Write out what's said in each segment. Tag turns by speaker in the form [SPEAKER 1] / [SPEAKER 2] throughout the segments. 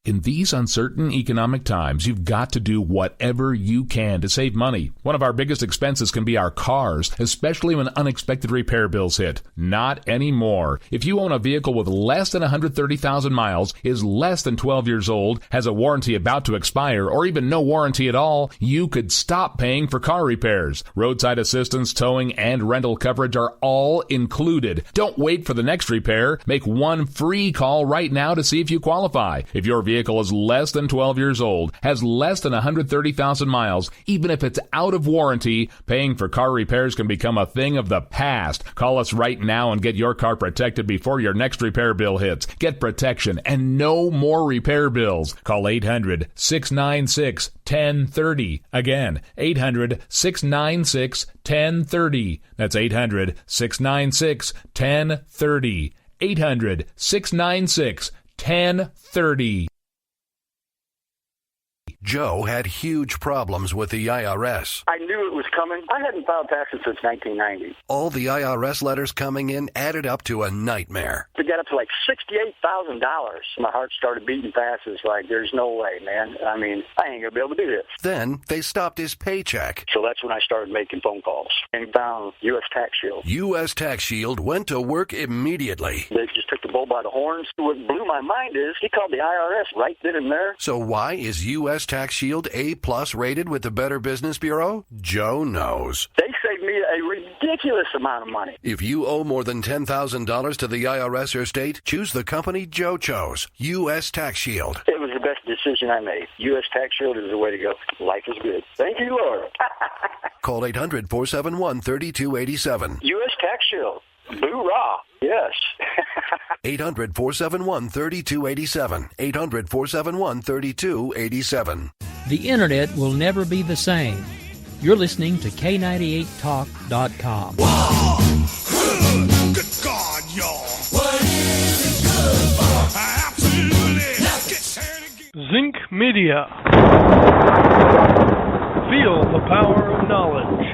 [SPEAKER 1] In these uncertain economic times, you've got to do whatever you can to save money. One of our biggest expenses can be our cars, especially when unexpected repair bills hit. Not anymore. If you own a vehicle with less than 130,000 miles, is less than 12 years old, has a warranty about to expire, or even no warranty at all, you could stop paying for car repairs. Roadside assistance, towing, and rental coverage are all included. Don't wait for the next repair. Make one free call right now to see if you qualify. If your vehicle is less than 12 years old, has less than 130,000 miles, even if it's out of warranty, paying for car repairs can become a thing of the past. Call us right now and get your car protected before your next repair bill hits. Get protection and no more repair bills. Call 800-696-1030. Again, 800-696-1030. That's 800-696-1030. 800-696-1030.
[SPEAKER 2] Joe had huge problems with the IRS.
[SPEAKER 3] I knew it was coming. I hadn't filed taxes since 1990.
[SPEAKER 2] All the IRS letters coming in added up to a nightmare.
[SPEAKER 3] It got up to like $68,000. My heart started beating fast. It's like, there's no way, man. I mean, I ain't going to be able to do this.
[SPEAKER 2] Then they stopped his paycheck.
[SPEAKER 3] So that's when I started making phone calls and found U.S. Tax Shield.
[SPEAKER 2] U.S. Tax Shield went to work immediately.
[SPEAKER 3] They just took the bull by the horns. What blew my mind is he called the IRS right then and there.
[SPEAKER 2] So why is U.S. Tax Shield A+ rated with the Better Business Bureau? Joe knows.
[SPEAKER 3] They saved me a ridiculous amount of money.
[SPEAKER 2] If you owe more than $10,000 to the IRS or state, choose the company Joe chose, U.S. Tax Shield.
[SPEAKER 3] It was the best decision I made. U.S. Tax Shield is the way to go. Life is good. Thank you, Lord.
[SPEAKER 2] Call 800-471-3287.
[SPEAKER 3] U.S. Tax Shield. Boo-rah. Yes.
[SPEAKER 2] 800-471-3287. 800-471-3287.
[SPEAKER 4] The Internet will never be the same. You're listening to K98Talk.com.
[SPEAKER 5] Whoa! Good God, y'all. What is it good for? Absolutely. Let's get
[SPEAKER 6] Zinc Media. Feel the power of knowledge.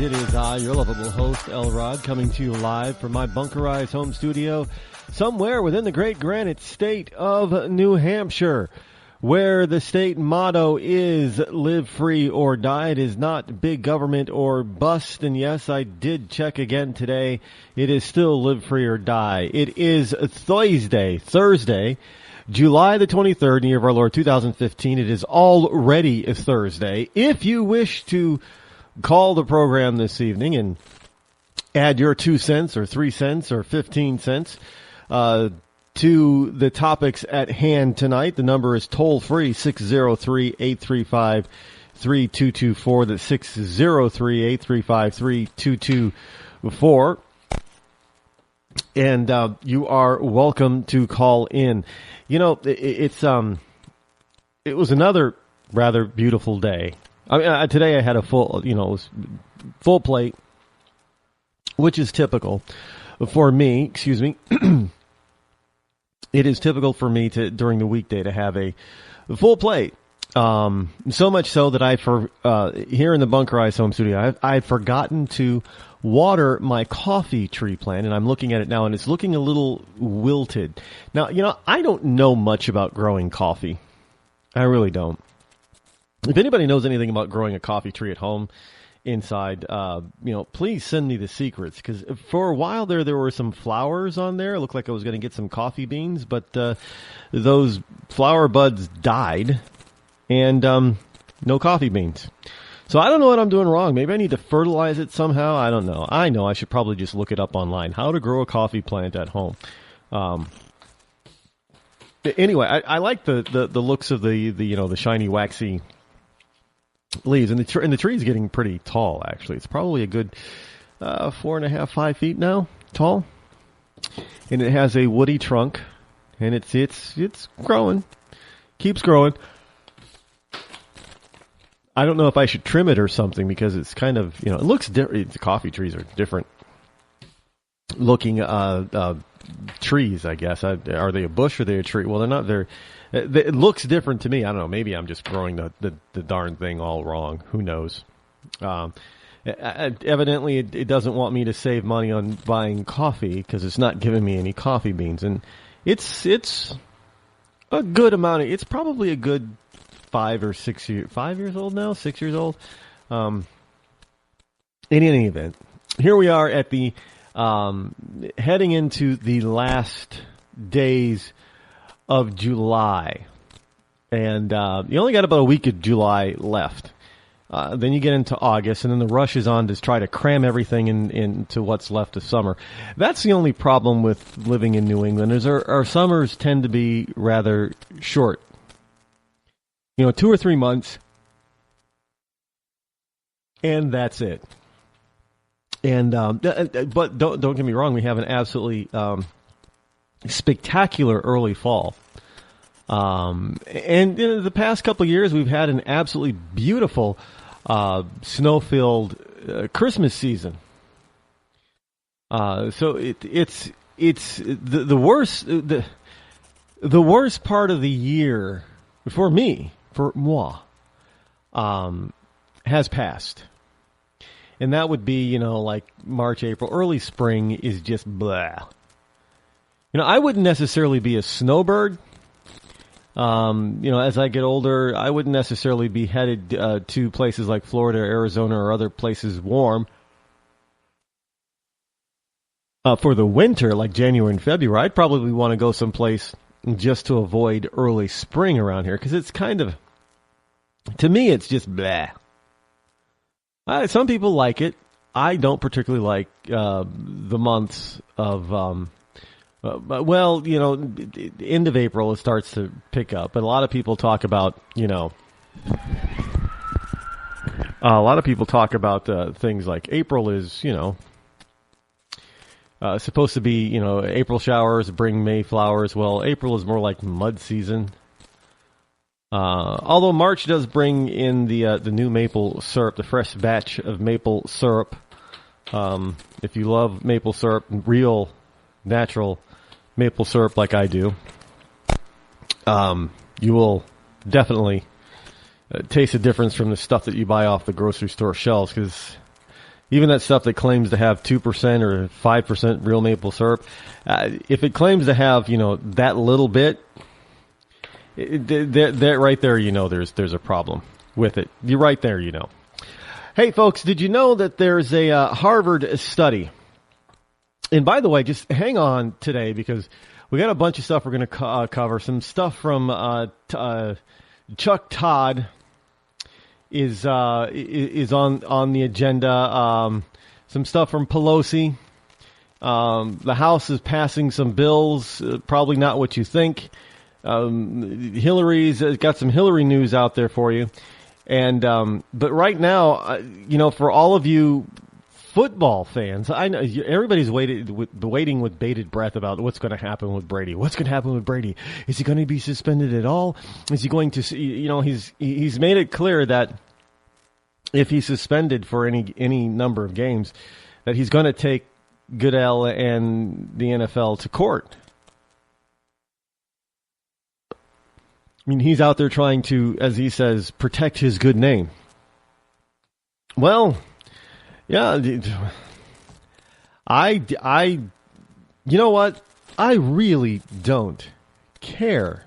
[SPEAKER 7] It is I, your lovable host, L. Rod, coming to you live from my bunkerized home studio somewhere within the great granite state of New Hampshire, where the state motto is live free or die. It is not big government or bust. And yes, I did check again today. It is still live free or die. It is Thursday, July the 23rd, in the year of our Lord 2015. It is already a Thursday. If you wish to call the program this evening and add your 2 cents or 3 cents or 15 cents to the topics at hand tonight, the number is toll-free, 603-835-3224. That's 603-835-3224. And you are welcome to call in. You know, it was another rather beautiful day. I mean, today I had a full plate, which is typical for me. Excuse me. It is typical for me to during the weekday to have a full plate. So much so that here in the bunkerized home studio, I've forgotten to water my coffee tree plant, and I'm looking at it now, and it's looking a little wilted. Now, I don't know much about growing coffee. I really don't. If anybody knows anything about growing a coffee tree at home, inside, please send me the secrets, because for a while there were some flowers on there. It looked like I was going to get some coffee beans, but those flower buds died, and no coffee beans. So I don't know what I'm doing wrong. Maybe I need to fertilize it somehow. I don't know. I know I should probably just look it up online. How to grow a coffee plant at home. Anyway, I like the looks of the shiny waxy leaves, and the tree is getting pretty tall. Actually, it's probably a good 4.5, 5 feet now tall, and it has a woody trunk, and it's growing, keeps growing. I don't know if I should trim it or something, because it's kind of, it looks different. Coffee trees are different looking trees, I guess. Are they a bush or are they a tree? Well, they're not. It looks different to me. I don't know. Maybe I'm just growing the darn thing all wrong. Who knows? Evidently, it doesn't want me to save money on buying coffee, because it's not giving me any coffee beans. And it's a good amount. It's probably a good 5 years old now, 6 years old. In any event, here we are at the heading into the last days of July, and you only got about a week of July left. Then you get into August, and then the rush is on to try to cram everything into what's left of summer. That's the only problem with living in New England, is our summers tend to be rather short. 2 or 3 months, and that's it. And but don't get me wrong, we have an absolutely spectacular early fall. And in the past couple of years, we've had an absolutely beautiful snow-filled Christmas season. So it's the worst the worst part of the year for me. For moi, has passed. And that would be, like March, April, early spring is just blah. I wouldn't necessarily be a snowbird. As I get older, I wouldn't necessarily be headed to places like Florida, Arizona, or other places warm. For the winter, like January and February, I'd probably want to go someplace just to avoid early spring around here, because it's kind of, to me, it's just blah. Some people like it. I don't particularly like the months of, end of April it starts to pick up. But a lot of people talk about, things like April is, supposed to be, April showers bring May flowers. Well, April is more like mud season. Although March does bring in the new maple syrup, the fresh batch of maple syrup. If you love maple syrup, real, natural maple syrup like I do, you will definitely taste the difference from the stuff that you buy off the grocery store shelves, because even that stuff that claims to have 2% or 5% real maple syrup, if it claims to have, that little bit, that right there, there's a problem with it. You're right there, Hey, folks, did you know that there's a Harvard study? And by the way, just hang on today, because we got a bunch of stuff we're going to cover. Some stuff from Chuck Todd is on the agenda. Some stuff from Pelosi. The House is passing some bills, probably not what you think. Hillary's got some Hillary news out there for you. And but right now, for all of you football fans, I know everybody's waiting with bated breath about what's going to happen with Brady. What's going to happen with Brady? Is he going to be suspended at all? Is he going to? He's made it clear that if he's suspended for any number of games, that he's going to take Goodell and the NFL to court. I mean, he's out there trying to, as he says, protect his good name. Well, yeah, you know what? I really don't care.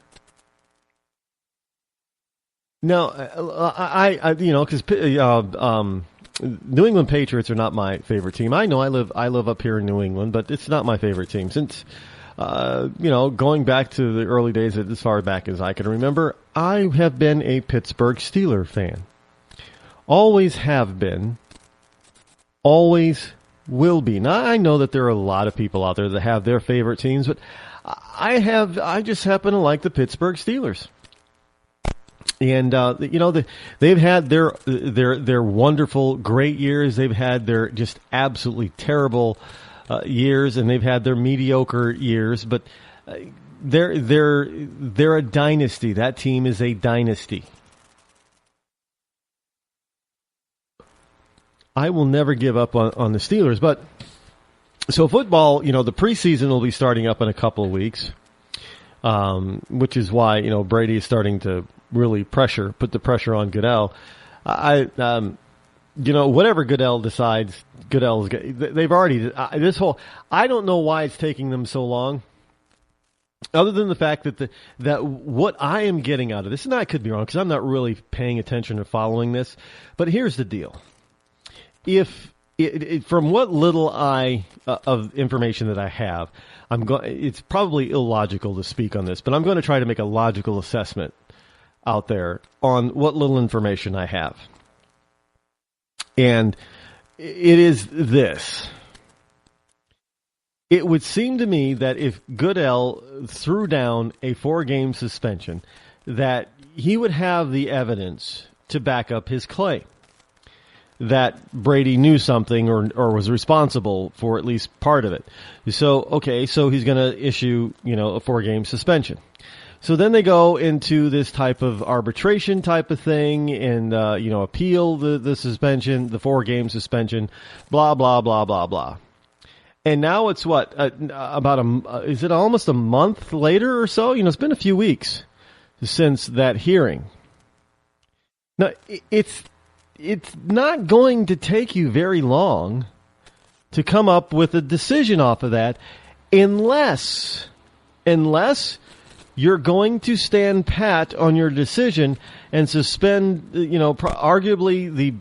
[SPEAKER 7] Now, because New England Patriots are not my favorite team. I know I live up here in New England, but it's not my favorite team. Since, going back to the early days, as far back as I can remember, I have been a Pittsburgh Steelers fan. Always have been. Always will be. Now, I know that there are a lot of people out there that have their favorite teams, but I just happen to like the Pittsburgh Steelers. And, they've had their wonderful, great years. They've had their just absolutely terrible years, and they've had their mediocre years. But they're a dynasty. That team is a dynasty. I will never give up on the Steelers. But so football, the preseason will be starting up in a couple of weeks, which is why Brady is starting to really put the pressure on Goodell. Whatever Goodell decides, they've already, I don't know why it's taking them so long, other than the fact that what I am getting out of this, and I could be wrong because I'm not really paying attention or following this, but here's the deal. From what little of information that I have, it's probably illogical to speak on this, but I'm going to try to make a logical assessment out there on what little information I have. And it is this. It would seem to me that if Goodell threw down a 4-game suspension, that he would have the evidence to back up his claim that Brady knew something or was responsible for at least part of it. So he's going to issue, a 4-game suspension. So then they go into this type of arbitration type of thing and, appeal the suspension, the 4-game suspension, blah, blah, blah, blah, blah. And now it's is it almost a month later or so? It's been a few weeks since that hearing. Now, it's not going to take you very long to come up with a decision off of that unless you're going to stand pat on your decision and suspend, arguably the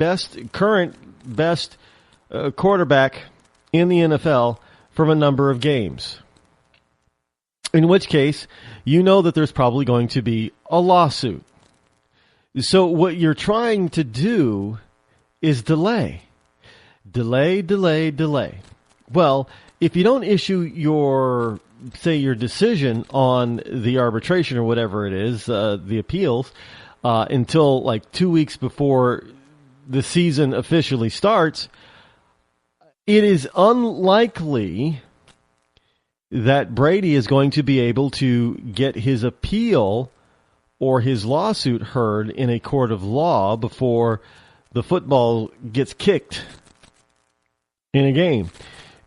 [SPEAKER 7] current best quarterback in the NFL from a number of games. In which case, that there's probably going to be a lawsuit. So what you're trying to do is delay. Delay. Well, if you don't issue your decision on the arbitration or whatever it is, the appeals, until like 2 weeks before the season officially starts, it is unlikely that Brady is going to be able to get his appeal or his lawsuit heard in a court of law before the football gets kicked in a game.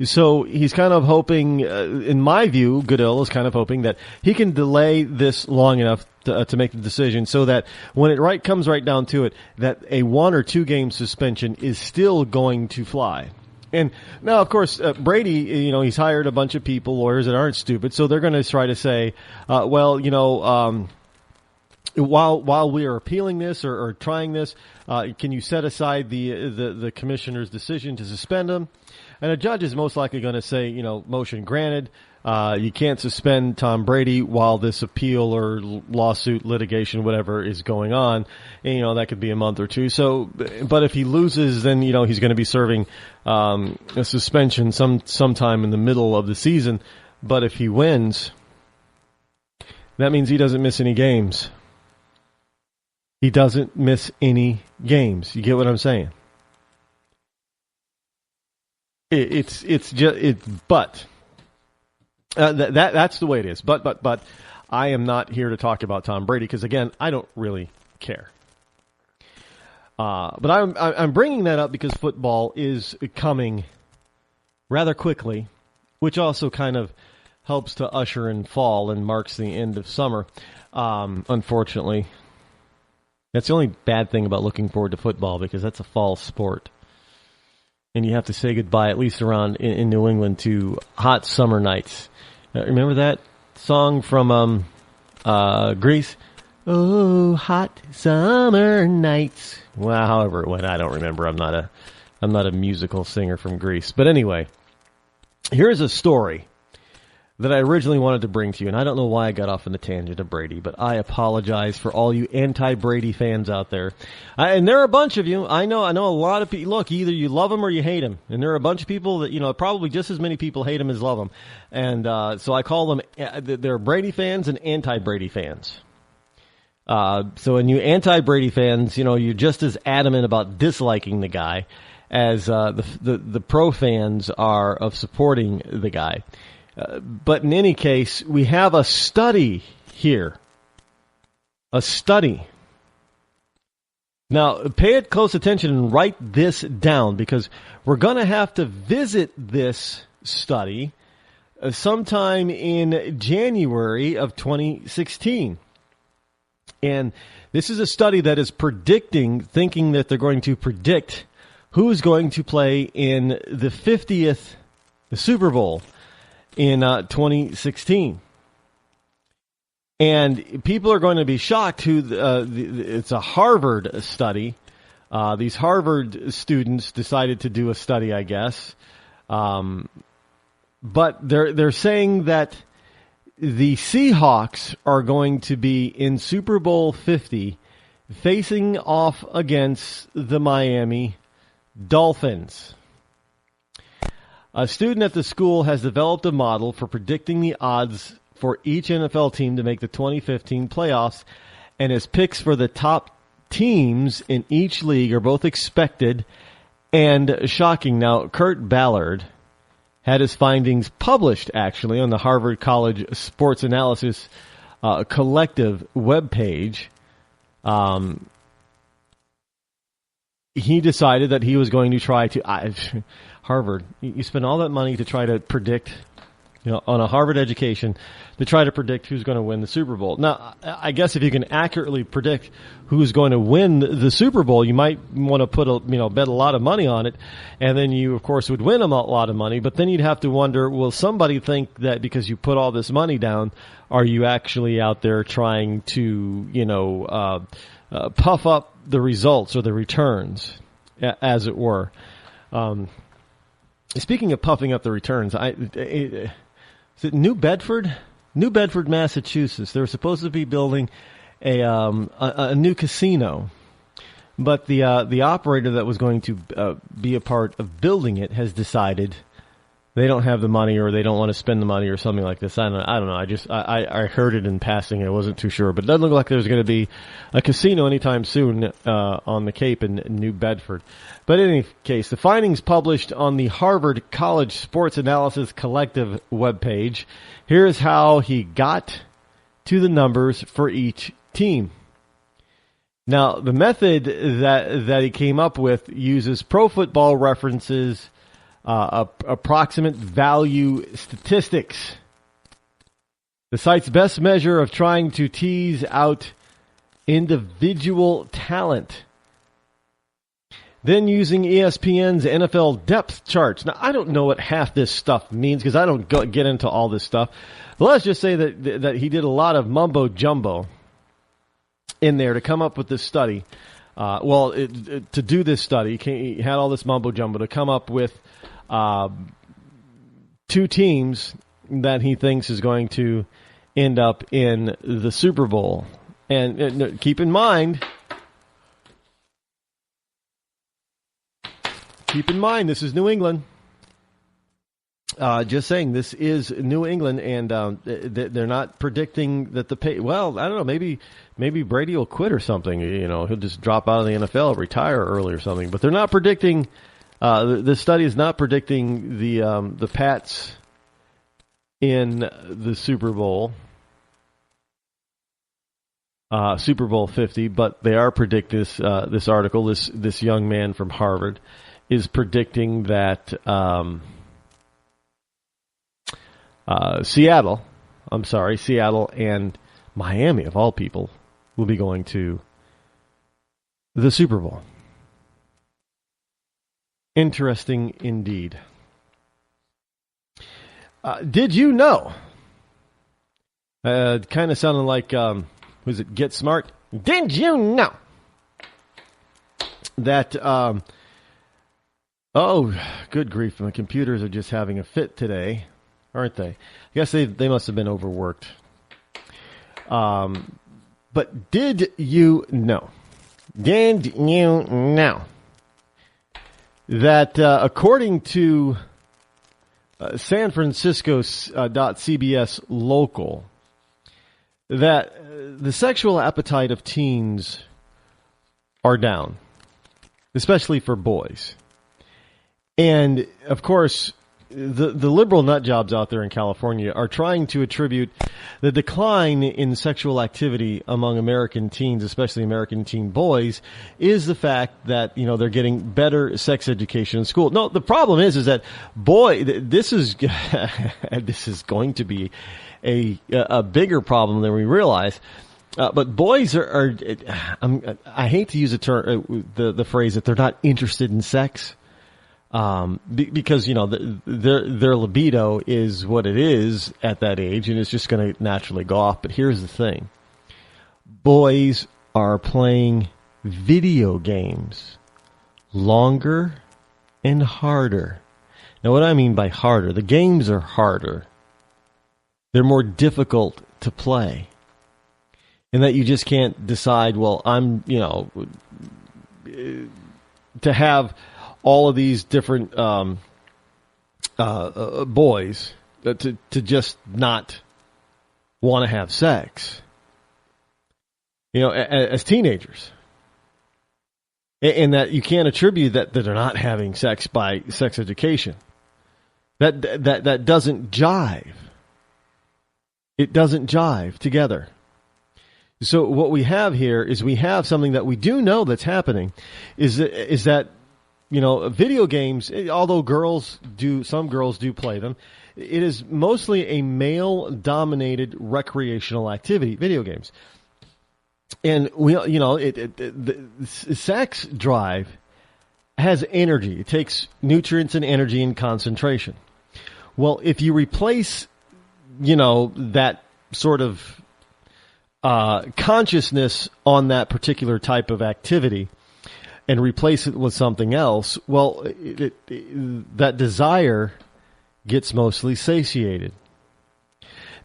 [SPEAKER 7] So he's kind of hoping, in my view, Goodell is kind of hoping that he can delay this long enough to make the decision so that when it comes right down to it, that a 1 or 2 game suspension is still going to fly. And now, of course, Brady, he's hired a bunch of people, lawyers that aren't stupid, so they're going to try to say, while we are appealing this or trying this, can you set aside the commissioner's decision to suspend him? And a judge is most likely going to say, motion granted. You can't suspend Tom Brady while this appeal or lawsuit, litigation, whatever is going on. And, that could be a month or two. So, but if he loses, then, he's going to be serving a suspension sometime in the middle of the season. But if he wins, that means he doesn't miss any games. He doesn't miss any games. You get what I'm saying? That's the way it is. But I am not here to talk about Tom Brady because, again, I don't really care. But I'm bringing that up because football is coming rather quickly, which also kind of helps to usher in fall and marks the end of summer. Unfortunately, that's the only bad thing about looking forward to football because that's a fall sport. And you have to say goodbye, at least around in New England, to hot summer nights. Remember that song from Grease? Oh, hot summer nights. Well, however it went, I don't remember. I'm not I'm not a musical singer from Greece. But anyway, here's a story that I originally wanted to bring to you, and I don't know why I got off on the tangent of Brady, but I apologize for all you anti-Brady fans out there. And there are a bunch of you. I know a lot of people. Look, either you love him or you hate him, and there are a bunch of people that, probably just as many people hate him as love him. And so I call them, they're Brady fans and anti-Brady fans. So when you anti-Brady fans, you're just as adamant about disliking the guy as the pro fans are of supporting the guy. But in any case, we have a study here. A study. Now, pay it close attention and write this down, because we're going to have to visit this study sometime in January of 2016. And this is a study that is thinking that they're going to predict who's going to play in the 50th Super Bowl in 2016. And people are going to be shocked it's a Harvard study. These Harvard students decided to do a study, I guess. But they're saying that the Seahawks are going to be in Super Bowl 50 facing off against the Miami Dolphins. A student at the school has developed a model for predicting the odds for each NFL team to make the 2015 playoffs, and his picks for the top teams in each league are both expected and shocking. Now, Kurt Ballard had his findings published, actually, on the Harvard College Sports Analysis Collective webpage. He decided that he was going to try to... Harvard, you spend all that money to try to predict, on a Harvard education, to try to predict who's going to win the Super Bowl. Now, I guess if you can accurately predict who's going to win the Super Bowl, you might want to put bet a lot of money on it, and then you, of course, would win a lot of money. But then you'd have to wonder, will somebody think that because you put all this money down, are you actually out there trying to, puff up the results or the returns, as it were? Speaking of puffing up the returns, is it New Bedford? New Bedford, Massachusetts. They were supposed to be building a new casino, but the operator that was going to be a part of building it has decided they don't have the money, or they don't want to spend the money, or something like this. I don't know. I heard it in passing. I wasn't too sure, but it doesn't look like there's going to be a casino anytime soon on the Cape in New Bedford. But in any case, the findings published on the Harvard College Sports Analysis Collective webpage. Here's how he got to the numbers for each team. Now, the method that he came up with uses Pro Football References approximate value statistics, the site's best measure of trying to tease out individual talent. Then using ESPN's NFL depth charts. Now, I don't know what half this stuff means because I don't get into all this stuff. But let's just say that he did a lot of mumbo jumbo in there to come up with this study. To do this study, he had all this mumbo jumbo to come up with two teams that he thinks is going to end up in the Super Bowl. And keep in mind, this is New England. Just saying, this is New England, and they're not predicting that well, I don't know, maybe Brady will quit or something. He'll just drop out of the NFL, retire early or something. But they're not predicting. The study is not predicting the Pats in the Super Bowl, Super Bowl 50. But they are predicting this article. This young man from Harvard is predicting that Seattle and Miami, of all people, will be going to the Super Bowl. Interesting indeed. Did you know? Kind of sounding like, was it Get Smart? Did you know that Oh, good grief. My computers are just having a fit today, aren't they? I guess they must have been overworked. But did you know that according to San Francisco.cbs local, that the sexual appetite of teens are down, especially for boys. And, of course, the liberal nut jobs out there in California are trying to attribute the decline in sexual activity among American teens, especially American teen boys, is the fact that, you know, they're getting better sex education in school. No, the problem is that, this is this is going to be a bigger problem than we realize. But boys are I hate to use the phrase that they're not interested in sex. Because, you know, their libido is what it is at that age, and it's just going to naturally go off. But here's the thing. Boys are playing video games longer and harder. Now, what I mean by harder, the games are harder. They're more difficult to play. And that you just can't decide, well, I'm, you know, to have all of these different boys to just not want to have sex, you know, as teenagers, and that you can't attribute that they're not having sex by sex education. That doesn't jive. It doesn't jive together. So what we have here is we have something that we do know that's happening, is that you know, video games, although some girls do play them, it is mostly a male-dominated recreational activity, video games. And the sex drive has energy. It takes nutrients and energy and concentration. Well, if you replace, you know, that sort of consciousness on that particular type of activity, and replace it with something else, well, that desire gets mostly satiated.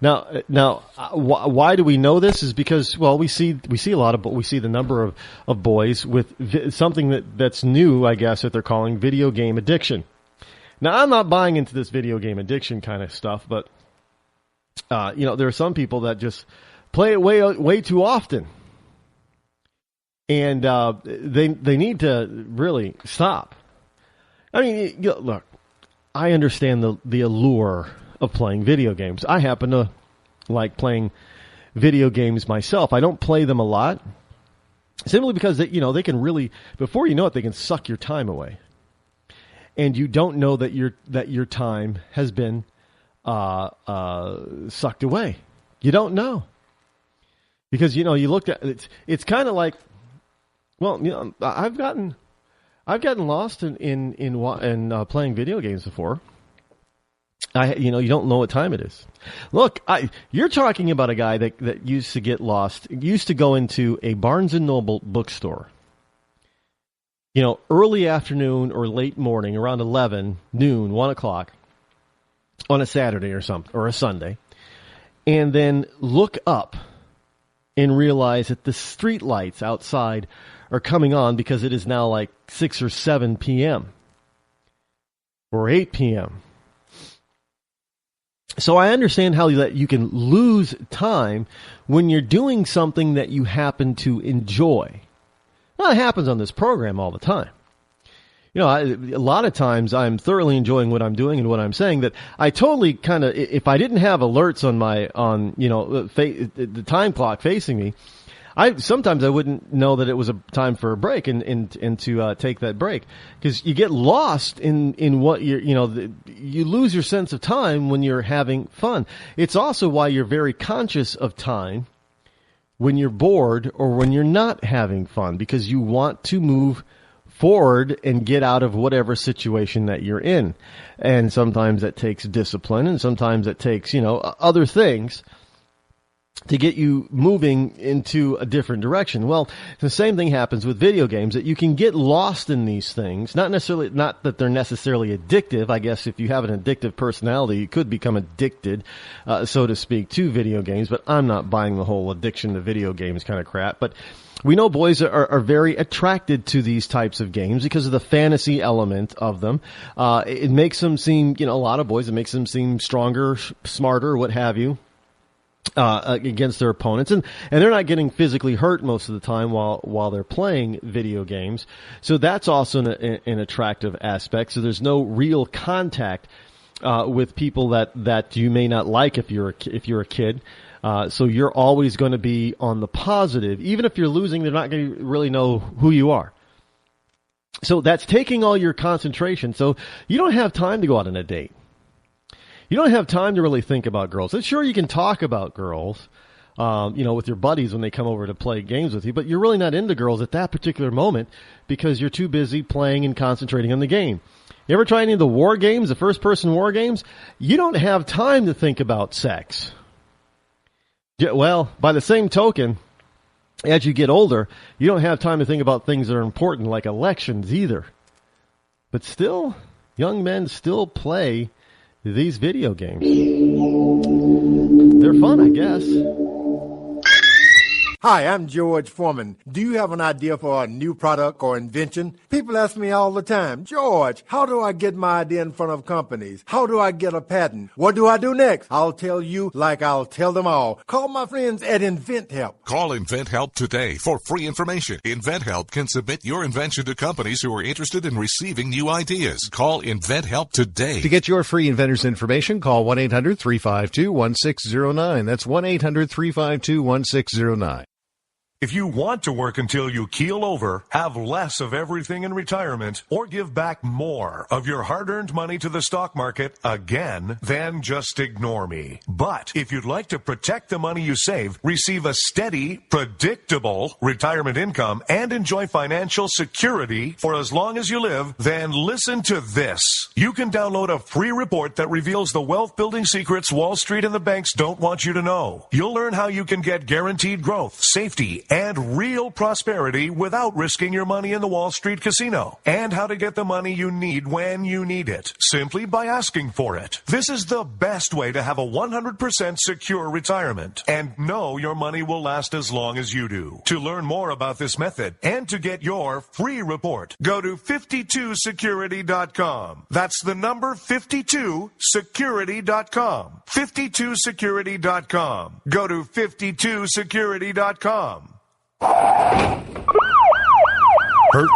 [SPEAKER 7] Now, why do we know this? Is because, well, we see the number of boys with something that's new, I guess, that they're calling video game addiction. Now, I'm not buying into this video game addiction kind of stuff, but you know, there are some people that just play it way too often. And they need to really stop. I mean, look, I understand the allure of playing video games. I happen to like playing video games myself. I don't play them a lot, simply because they can really, before you know it, they can suck your time away, and you don't know that your time has been sucked away. You don't know, because you looked at it's kind of like. Well, you know, I've gotten lost in playing video games before. You don't know what time it is. Look, you're talking about a guy that used to get lost, used to go into a Barnes and Noble bookstore, you know, early afternoon or late morning, around 11, noon, 1 o'clock on a Saturday or something, or a Sunday, and then look up and realize that the street lights outside are coming on because it is now like 6 or 7 p.m. or 8 p.m. So I understand how that you can lose time when you're doing something that you happen to enjoy. Well, it happens on this program all the time. You know, a lot of times I'm thoroughly enjoying what I'm doing and what I'm saying, that I totally kind of, if I didn't have alerts on the time clock facing me, sometimes I wouldn't know that it was a time for a break and to take that break, because you get lost in what you lose your sense of time when you're having fun. It's also why you're very conscious of time when you're bored or when you're not having fun, because you want to move forward and get out of whatever situation that you're in. And sometimes that takes discipline, and sometimes that takes, other things. to get you moving into a different direction. Well, the same thing happens with video games, that you can get lost in these things. Not that they're necessarily addictive. I guess if you have an addictive personality, you could become addicted, so to speak, to video games. But I'm not buying the whole addiction to video games kind of crap. But we know boys are very attracted to these types of games because of the fantasy element of them. It makes them seem, a lot of boys, it makes them seem stronger, smarter, what have you, against their opponents. And they're not getting physically hurt most of the time while they're playing video games. So that's also an attractive aspect. So there's no real contact with people that you may not like if you're a kid. So you're always going to be on the positive. Even if you're losing, they're not going to really know who you are. So that's taking all your concentration. So you don't have time to go out on a date. You don't have time to really think about girls. And sure, you can talk about girls, with your buddies when they come over to play games with you, but you're really not into girls at that particular moment because you're too busy playing and concentrating on the game. You ever try any of the war games, the first-person war games? You don't have time to think about sex. Yeah, well, by the same token, as you get older, you don't have time to think about things that are important like elections either. But still, young men still play these video games. They're fun, I guess.
[SPEAKER 8] Hi, I'm George Foreman. Do you have an idea for a new product or invention? People ask me all the time, George, how do I get my idea in front of companies? How do I get a patent? What do I do next? I'll tell you like I'll tell them all. Call my friends at InventHelp.
[SPEAKER 9] Call InventHelp today for free information. InventHelp can submit your invention to companies who are interested in receiving new ideas. Call InventHelp today.
[SPEAKER 10] To get your free inventor's information, call 1-800-352-1609. That's 1-800-352-1609.
[SPEAKER 11] If you want to work until you keel over, have less of everything in retirement, or give back more of your hard-earned money to the stock market again, then just ignore me. But if you'd like to protect the money you save, receive a steady, predictable retirement income, and enjoy financial security for as long as you live, then listen to this. You can download a free report that reveals the wealth-building secrets Wall Street and the banks don't want you to know. You'll learn how you can get guaranteed growth, safety, and real prosperity without risking your money in the Wall Street casino, and how to get the money you need when you need it, simply by asking for it. This is the best way to have a 100% secure retirement, and know your money will last as long as you do. To learn more about this method, and to get your free report, go to 52security.com. That's the number 52security.com. 52security.com. Go to 52security.com.
[SPEAKER 12] Hurt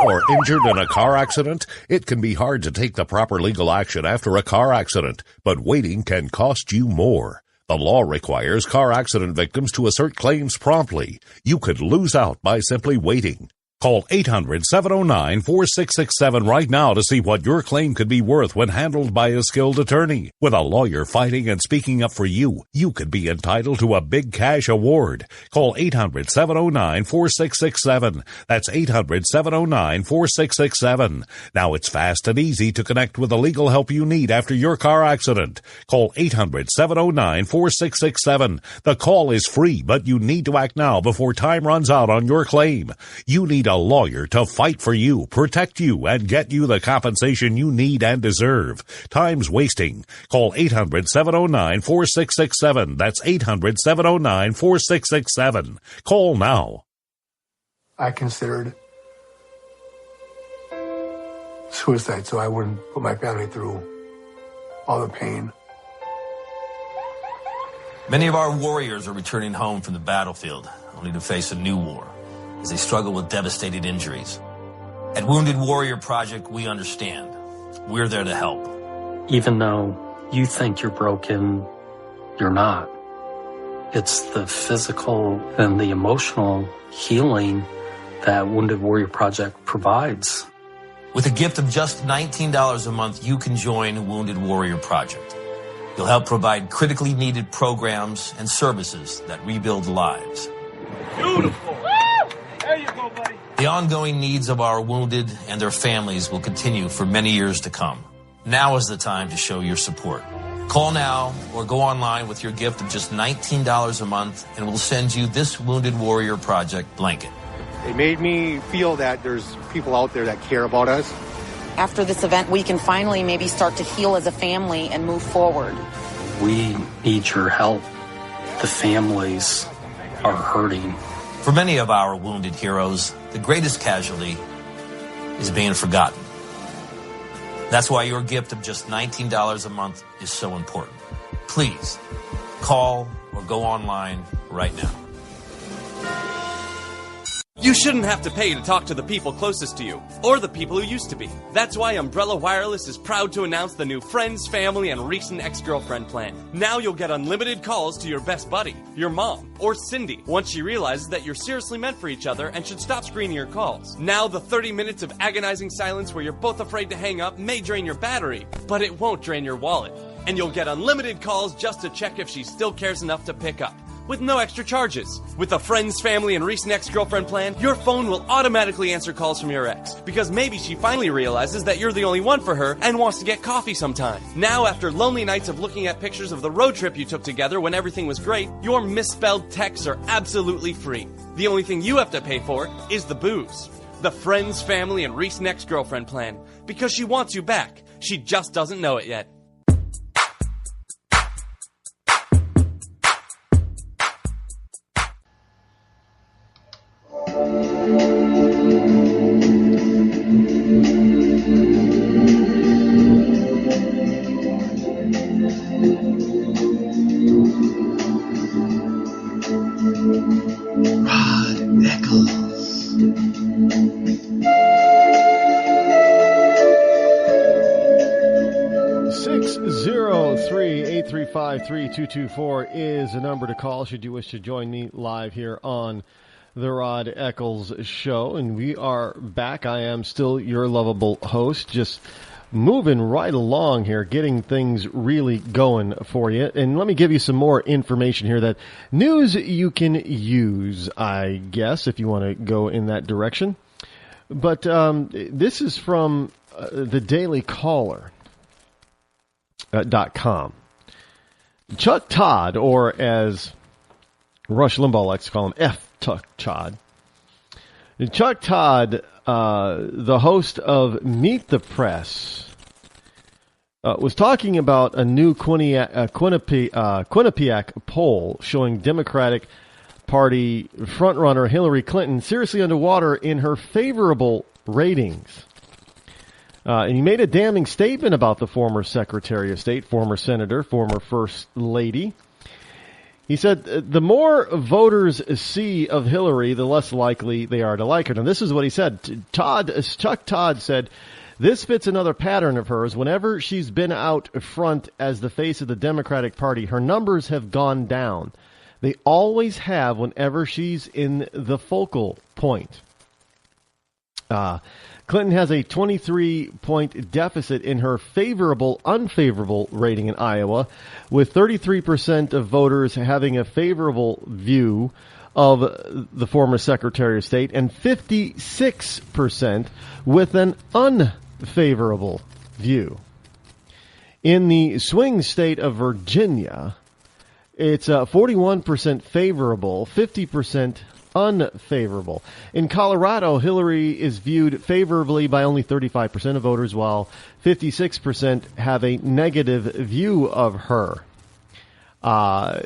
[SPEAKER 12] or injured in a car accident? It can be hard to take the proper legal action after a car accident, but waiting can cost you more. The law requires car accident victims to assert claims promptly. You could lose out by simply waiting. Call 800-709-4667 right now to see what your claim could be worth when handled by a skilled attorney. With a lawyer fighting and speaking up for you, you could be entitled to a big cash award. Call 800-709-4667. That's 800-709-4667. Now it's fast and easy to connect with the legal help you need after your car accident. Call 800-709-4667. The call is free, but you need to act now before time runs out on your claim. You need a lawyer to fight for you, protect you, and get you the compensation you need and deserve. Time's wasting. Call 800-709-4667. That's 800-709-4667. Call now.
[SPEAKER 13] I considered suicide so I wouldn't put my family through all the pain.
[SPEAKER 14] Many of our warriors are returning home from the battlefield, only to face a new war as they struggle with devastating injuries. At Wounded Warrior Project, we understand. We're there to help.
[SPEAKER 15] Even though you think you're broken, you're not. It's the physical and the emotional healing that Wounded Warrior Project provides.
[SPEAKER 14] With a gift of just $19 a month, you can join Wounded Warrior Project. You'll help provide critically needed programs and services that rebuild lives.
[SPEAKER 6] Beautiful. There you go, buddy.
[SPEAKER 14] The ongoing needs of our wounded and their families will continue for many years to come. Now is the time to show your support. Call now or go online with your gift of just $19 a month, and we'll send you this Wounded Warrior Project blanket.
[SPEAKER 16] It made me feel that there's people out there that care about us.
[SPEAKER 17] After this event, we can finally maybe start to heal as a family and move forward.
[SPEAKER 15] We need your help. The families are hurting.
[SPEAKER 14] For many of our wounded heroes, the greatest casualty is being forgotten. That's why your gift of just $19 a month is so important. Please call or go online right now.
[SPEAKER 18] You shouldn't have to pay to talk to the people closest to you, or the people who used to be. That's why Umbrella Wireless is proud to announce the new Friends, Family, and Recent Ex-Girlfriend plan. Now you'll get unlimited calls to your best buddy, your mom, or Cindy, once she realizes that you're seriously meant for each other and should stop screening your calls. Now the 30 minutes of agonizing silence where you're both afraid to hang up may drain your battery, but it won't drain your wallet. And you'll get unlimited calls just to check if she still cares enough to pick up, with no extra charges. With the Friends, Family, and Recent Ex-Girlfriend plan, your phone will automatically answer calls from your ex, because maybe she finally realizes that you're the only one for her and wants to get coffee sometime. Now, after lonely nights of looking at pictures of the road trip you took together when everything was great, your misspelled texts are absolutely free. The only thing you have to pay for is the booze. The Friends, Family, and Recent Ex-Girlfriend plan, because she wants you back. She just doesn't know it yet.
[SPEAKER 5] Rod Eccles.
[SPEAKER 7] 603-835-3224 is the number to call should you wish to join me live here on the Rod Eccles Show. And we are back. I am still your lovable host, just moving right along here, getting things really going for you. And let me give you some more information here, that news you can use, I guess, if you want to go in that direction. But this is from the Daily Caller.com. Chuck Todd, or as Rush Limbaugh likes to call him, F. Todd. Chuck Todd, the host of Meet the Press, was talking about a new Quinnipiac poll showing Democratic Party frontrunner Hillary Clinton seriously underwater in her favorable ratings. And he made a damning statement about the former Secretary of State, former Senator, former First Lady. He said, the more voters see of Hillary, the less likely they are to like her. And this is what he said. Chuck Todd said, this fits another pattern of hers. Whenever she's been out front as the face of the Democratic Party, her numbers have gone down. They always have whenever she's in the focal point. Clinton has a 23-point deficit in her unfavorable rating in Iowa, with 33% of voters having a favorable view of the former Secretary of State and 56% with an unfavorable view. In the swing state of Virginia, it's 41% favorable, 50% unfavorable. In Colorado, Hillary is viewed favorably by only 35% of voters, while 56% have a negative view of her. By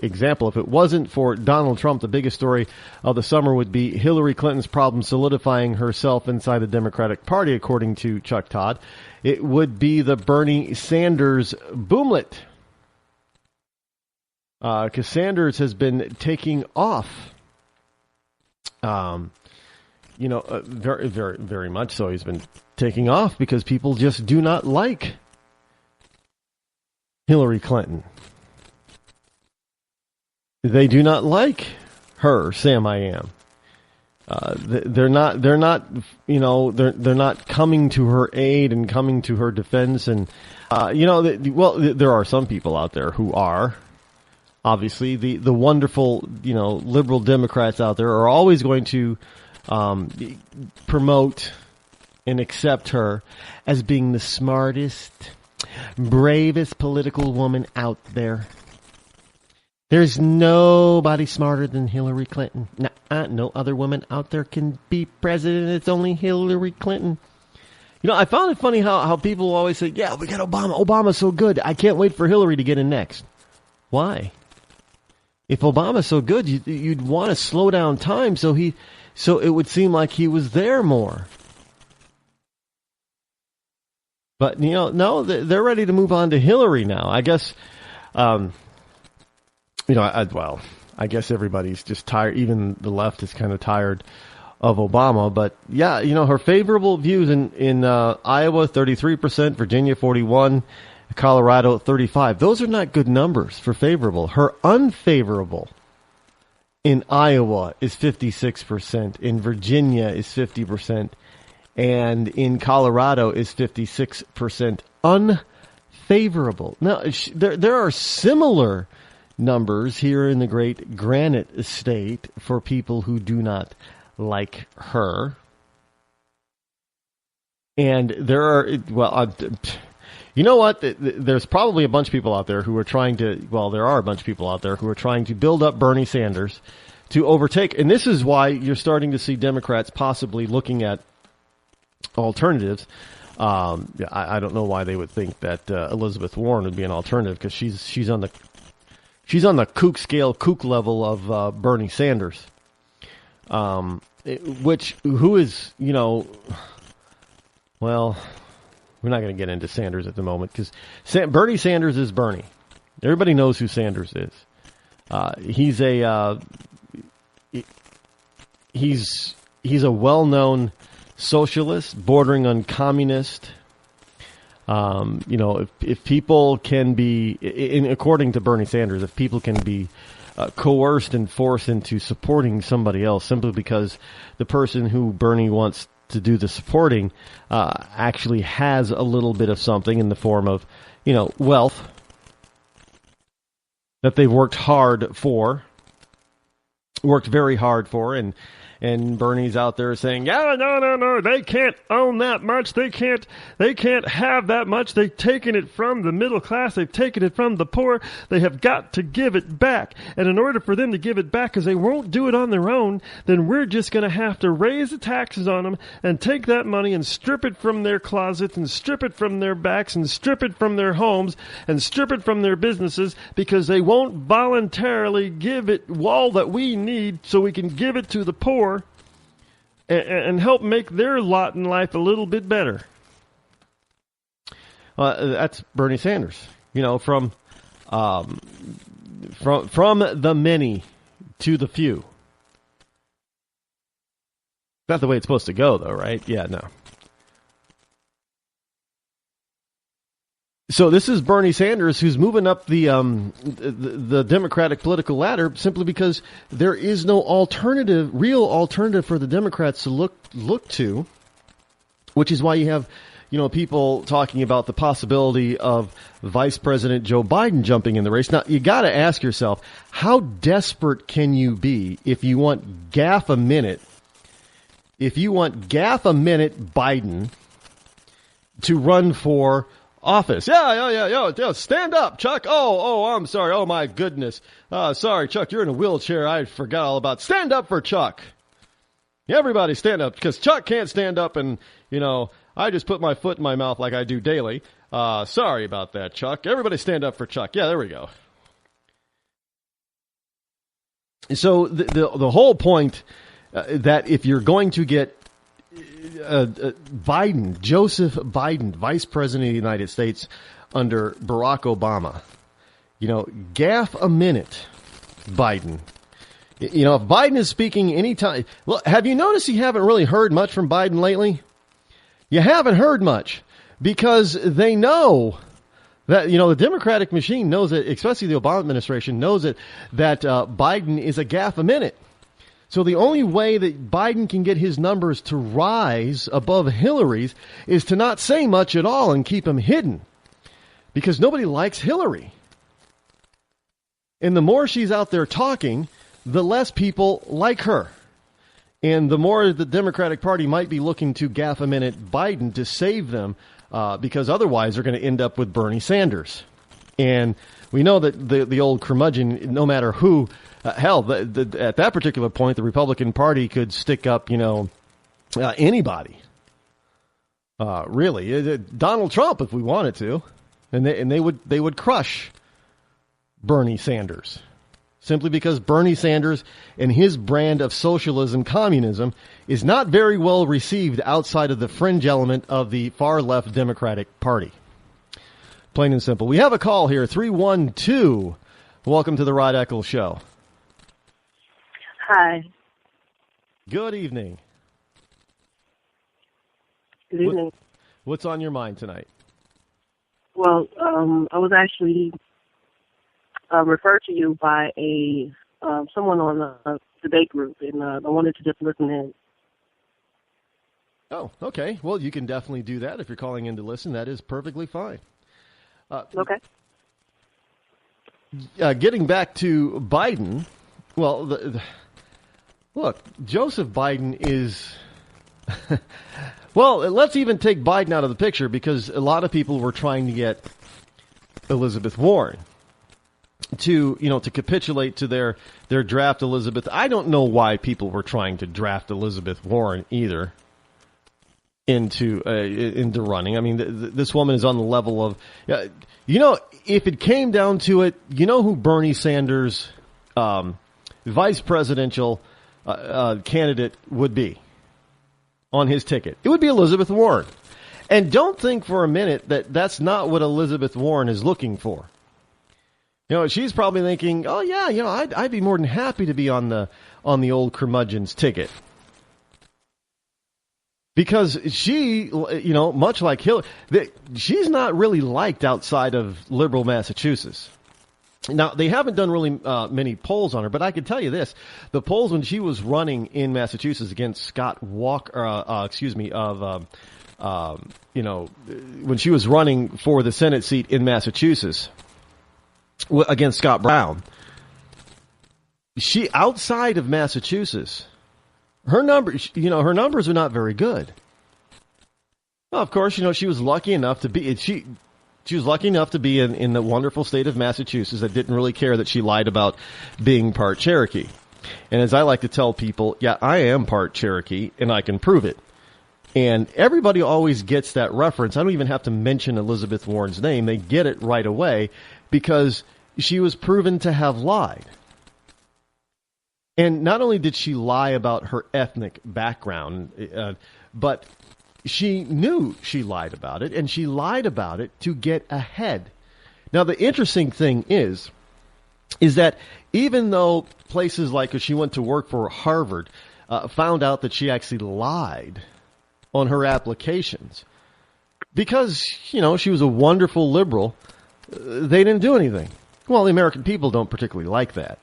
[SPEAKER 7] example, if it wasn't for Donald Trump, the biggest story of the summer would be Hillary Clinton's problem solidifying herself inside the Democratic Party, according to Chuck Todd. It would be the Bernie Sanders boomlet. Because Sanders has been taking off, very, very, very much so. He's been taking off because people just do not like Hillary Clinton. They do not like her, Sam I Am. They're not coming to her aid and coming to her defense. And, there are some people out there who are. Obviously, the wonderful, liberal Democrats out there are always going to promote and accept her as being the smartest, bravest political woman out there. There's nobody smarter than Hillary Clinton. No other woman out there can be president. It's only Hillary Clinton. You know, I found it funny how people always say, yeah, we got Obama. Obama's so good. I can't wait for Hillary to get in next. Why? If Obama's so good, you'd want to slow down time so it would seem like he was there more. But, you know, no, they're ready to move on to Hillary now. I guess, you know, I guess everybody's just tired. Even the left is kind of tired of Obama. But, yeah, you know, her favorable views in Iowa, 33%, Virginia, 41%, Colorado, 35%. Those are not good numbers for favorable. Her unfavorable in Iowa is 56%, in Virginia is 50%, and in Colorado is 56% unfavorable. Now, there are similar numbers here in the great Granite State for people who do not like her. And there are, you know what? There's probably a bunch of people out there who are trying to, there are a bunch of people out there who are trying to build up Bernie Sanders to overtake. And this is why you're starting to see Democrats possibly looking at alternatives. I don't know why they would think that Elizabeth Warren would be an alternative, because she's on the kook scale, kook level of Bernie Sanders, who is, you know, well, we're not going to get into Sanders at the moment, because Bernie Sanders is Bernie. Everybody knows who Sanders is. He's a well-known socialist, bordering on communist. You know, if people can be, according to Bernie Sanders, if people can be coerced and forced into supporting somebody else simply because the person who Bernie wants to do the supporting actually has a little bit of something in the form of, you know, wealth that they've worked very hard for, and Bernie's out there saying, yeah, no, they can't own that much. They can't have that much. They've taken it from the middle class. They've taken it from the poor. They have got to give it back. And in order for them to give it back, because they won't do it on their own, then we're just going to have to raise the taxes on them and take that money and strip it from their closets and strip it from their backs and strip it from their homes and strip it from their businesses, because they won't voluntarily give it all that we need so we can give it to the poor and help make their lot in life a little bit better. That's Bernie Sanders. You know, from the many to the few. Not the way it's supposed to go, though, right? Yeah, no. So this is Bernie Sanders, who's moving up the Democratic political ladder simply because there is no real alternative for the Democrats to look to, which is why you have, you know, people talking about the possibility of Vice President Joe Biden jumping in the race. Now, you got to ask yourself, how desperate can you be if you want gaff a minute Biden to run for office? Yeah, stand up, Chuck. Oh, I'm sorry. Oh, my goodness. Sorry, Chuck, you're in a wheelchair. I forgot all about. Stand up for Chuck. Everybody stand up, because Chuck can't stand up, and, you know, I just put my foot in my mouth like I do daily. Sorry about that, Chuck. Everybody stand up for Chuck. Yeah, there we go. So the whole point that if you're going to get Joseph Biden, Vice President of the United States under Barack Obama, you know, gaff a minute, Biden. You know, if Biden is speaking anytime, well, have you noticed you haven't really heard much from Biden lately? You haven't heard much because they know that, you know, the Democratic machine knows that, especially the Obama administration knows that Biden is a gaff a minute. So the only way that Biden can get his numbers to rise above Hillary's is to not say much at all and keep them hidden, because nobody likes Hillary. And the more she's out there talking, the less people like her. And the more the Democratic Party might be looking to gaff a minute Biden to save them, because otherwise they're going to end up with Bernie Sanders. And we know that the old curmudgeon, no matter who, hell, at that particular point, the Republican Party could stick up, anybody. Really, Donald Trump, if we wanted to, and they would crush Bernie Sanders, simply because Bernie Sanders and his brand of socialism, communism, is not very well received outside of the fringe element of the far left Democratic Party. Plain and simple. We have a call here, 312. Welcome to the Rod Eccles Show.
[SPEAKER 19] Hi.
[SPEAKER 7] Good evening.
[SPEAKER 19] Good evening.
[SPEAKER 7] What's on your mind tonight?
[SPEAKER 19] Well, I was actually referred to you by someone on the debate group, and I wanted to just listen in.
[SPEAKER 7] Oh, okay. Well, you can definitely do that if you're calling in to listen. That is perfectly fine.
[SPEAKER 19] Okay.
[SPEAKER 7] Getting back to Biden, well, look, Joseph Biden is... Well, let's even take Biden out of the picture, because a lot of people were trying to get Elizabeth Warren to capitulate to their draft Elizabeth. I don't know why people were trying to draft Elizabeth Warren either into running. I mean, this woman is on the level of, if it came down to it, who Bernie Sanders' vice presidential candidate would be on his ticket. It would be Elizabeth Warren. And don't think for a minute that that's not what Elizabeth Warren is looking for. She's probably thinking, oh yeah, I'd be more than happy to be on the old curmudgeon's ticket. Because she, much like Hillary, she's not really liked outside of liberal Massachusetts. Now, they haven't done really many polls on her, but I can tell you this. The polls when she was running in Massachusetts against Scott Walker, when she was running for the Senate seat in Massachusetts against Scott Brown, she, outside of Massachusetts, her numbers are not very good. Well, of course, she was lucky enough to be, she was lucky enough to be in the wonderful state of Massachusetts that didn't really care that she lied about being part Cherokee. And as I like to tell people, yeah, I am part Cherokee, and I can prove it. And everybody always gets that reference. I don't even have to mention Elizabeth Warren's name. They get it right away because she was proven to have lied. And not only did she lie about her ethnic background, but she knew she lied about it, and she lied about it to get ahead. Now, the interesting thing is that even though places like, she went to work for Harvard, found out that she actually lied on her applications because, she was a wonderful liberal, they didn't do anything. Well, the American people don't particularly like that.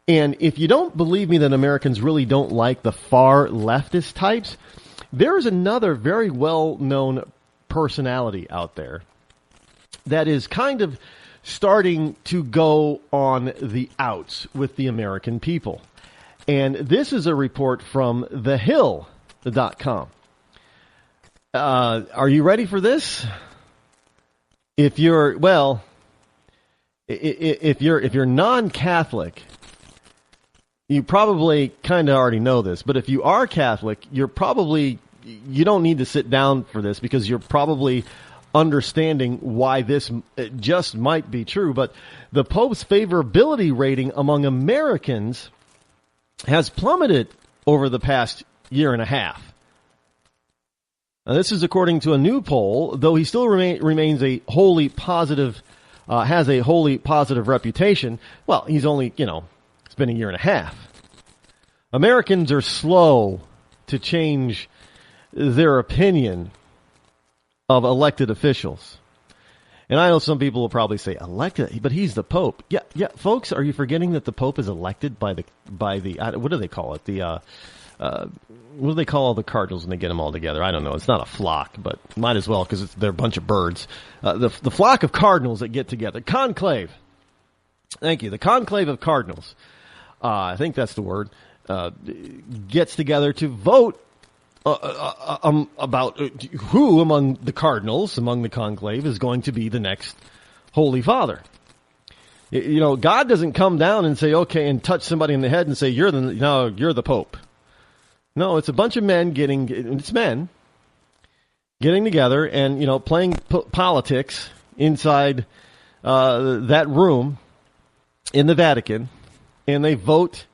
[SPEAKER 7] And if you don't believe me that Americans really don't like the far leftist types, there is another very well-known personality out there that is kind of starting to go on the outs with the American people. And this is a report from thehill.com. Are you ready for this? If you're non-Catholic, you probably kind of already know this, but if you are Catholic, you don't need to sit down for this because you're probably understanding why this just might be true. But the Pope's favorability rating among Americans has plummeted over the past year and a half. Now, this is according to a new poll, though he still remains a wholly positive, has a wholly positive reputation. Well, he's only, it's been a year and a half. Americans are slow to change their opinion of elected officials. And I know some people will probably say elected, but he's the Pope. Yeah, folks, are you forgetting that the Pope is elected by the what do they call it? What do they call all the cardinals when they get them all together? I don't know. It's not a flock, but might as well because they're a bunch of birds. The flock of cardinals that get together. Conclave. Thank you. The conclave of cardinals. I think that's the word. gets together to vote about who among the cardinals, among the conclave, is going to be the next Holy Father. You know, God doesn't come down and say, okay, and touch somebody in the head and say, you're the Pope. No, it's a bunch of men getting together and, you know, playing politics inside that room in the Vatican, and they vote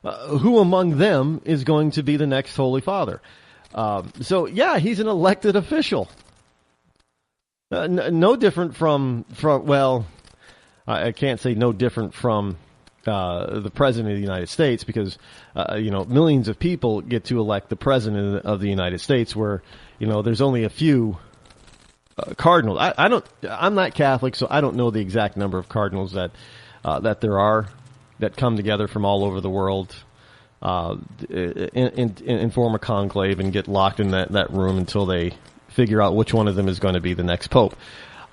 [SPEAKER 7] who among them is going to be the next Holy Father. So, yeah, he's an elected official. No different from well, I can't say no different from the President of the United States, because, you know, millions of people get to elect the President of the United States, where, you know, there's only a few cardinals. I'm not Catholic, so I don't know the exact number of cardinals that there are that come together from all over the world and form a conclave and get locked in that room until they figure out which one of them is going to be the next pope.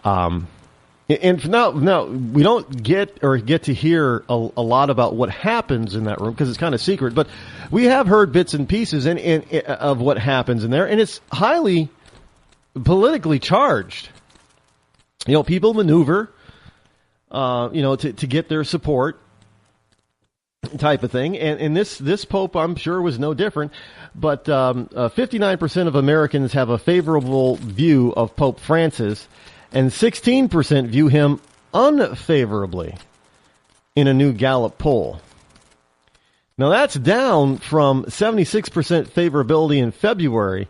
[SPEAKER 7] And now we don't get to hear a lot about what happens in that room because it's kind of secret, but we have heard bits and pieces of what happens in there, and it's highly politically charged. You know, people maneuver, you know, to get their support, type of thing. And this pope, I'm sure, was no different. But 59% of Americans have a favorable view of Pope Francis, and 16% view him unfavorably in a new Gallup poll. Now, that's down from 76% favorability in February,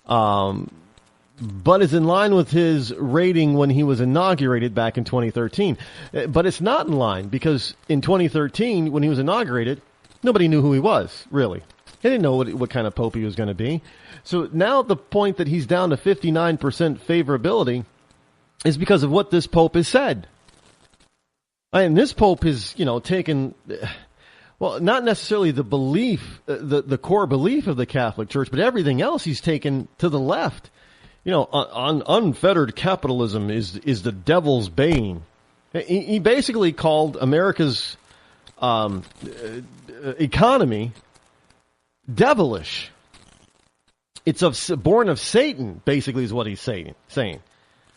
[SPEAKER 7] but is in line with his rating when he was inaugurated back in 2013. But it's not in line because in 2013, when he was inaugurated, nobody knew who he was, really. They didn't know what kind of pope he was going to be. So now the point that he's down to 59% favorability is because of what this pope has said. And this pope has, you know, taken, well, not necessarily the belief, the core belief of the Catholic Church, but everything else he's taken to the left. You know, unfettered capitalism is the devil's bane. He basically called America's economy devilish. It's born of Satan, basically, is what he's saying.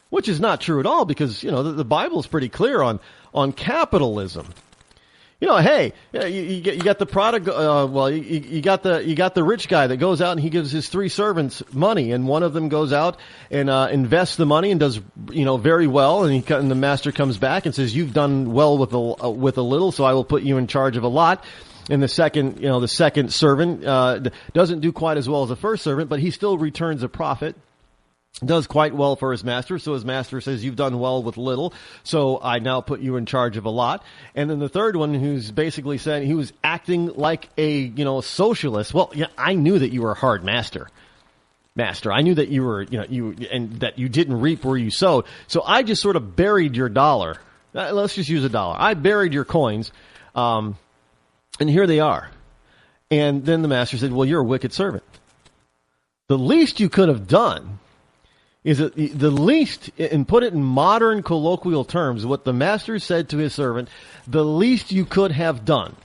[SPEAKER 7] Which is not true at all, because, you know, the Bible's pretty clear on capitalism. You know, hey, you got the prodigal. You got the rich guy that goes out and he gives his 3 servants money, and one of them goes out and invests the money and does, you know, very well, and the master comes back and says, "You've done well with a little, so I will put you in charge of a lot." And the second servant doesn't do quite as well as the first servant, but he still returns a profit. Does quite well for his master, so his master says, "You've done well with little, so I now put you in charge of a lot." And then the third one, who's basically saying he was acting like a, socialist. Well, yeah, I knew that you were a hard master. I knew that you were, and that you didn't reap where you sowed. So I just sort of buried your dollar. Let's just use a dollar. I buried your coins, and here they are. And then the master said, "Well, you're a wicked servant. The least you could have done is that the least, and put it in modern colloquial terms, what the master said to his servant, the least you could have done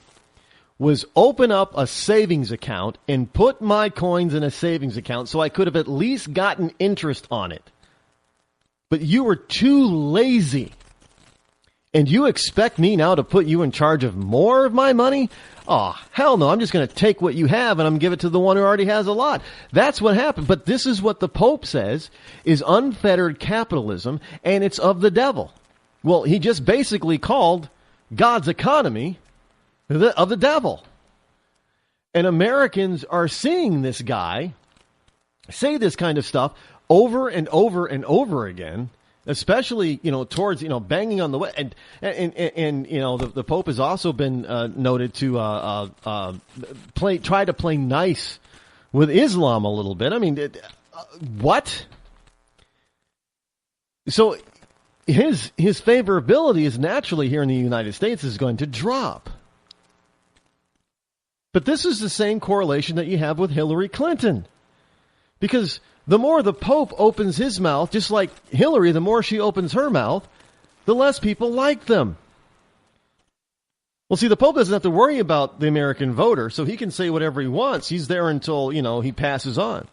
[SPEAKER 7] was open up a savings account and put my coins in a savings account so I could have at least gotten interest on it. But you were too lazy. And you expect me now to put you in charge of more of my money? Oh, hell no, I'm just going to take what you have and I'm going to give it to the one who already has a lot." That's what happened. But this is what the Pope says is unfettered capitalism, and it's of the devil. Well, he just basically called God's economy of the devil. And Americans are seeing this guy say this kind of stuff over and over and over again. Especially, towards, banging on the way. And the Pope has also been noted to try to play nice with Islam a little bit. I mean, what? So his favorability is naturally here in the United States is going to drop. But this is the same correlation that you have with Hillary Clinton. Because the more the Pope opens his mouth, just like Hillary, the more she opens her mouth, the less people like them. Well, see, the Pope doesn't have to worry about the American voter, so he can say whatever he wants. He's there until, he passes on.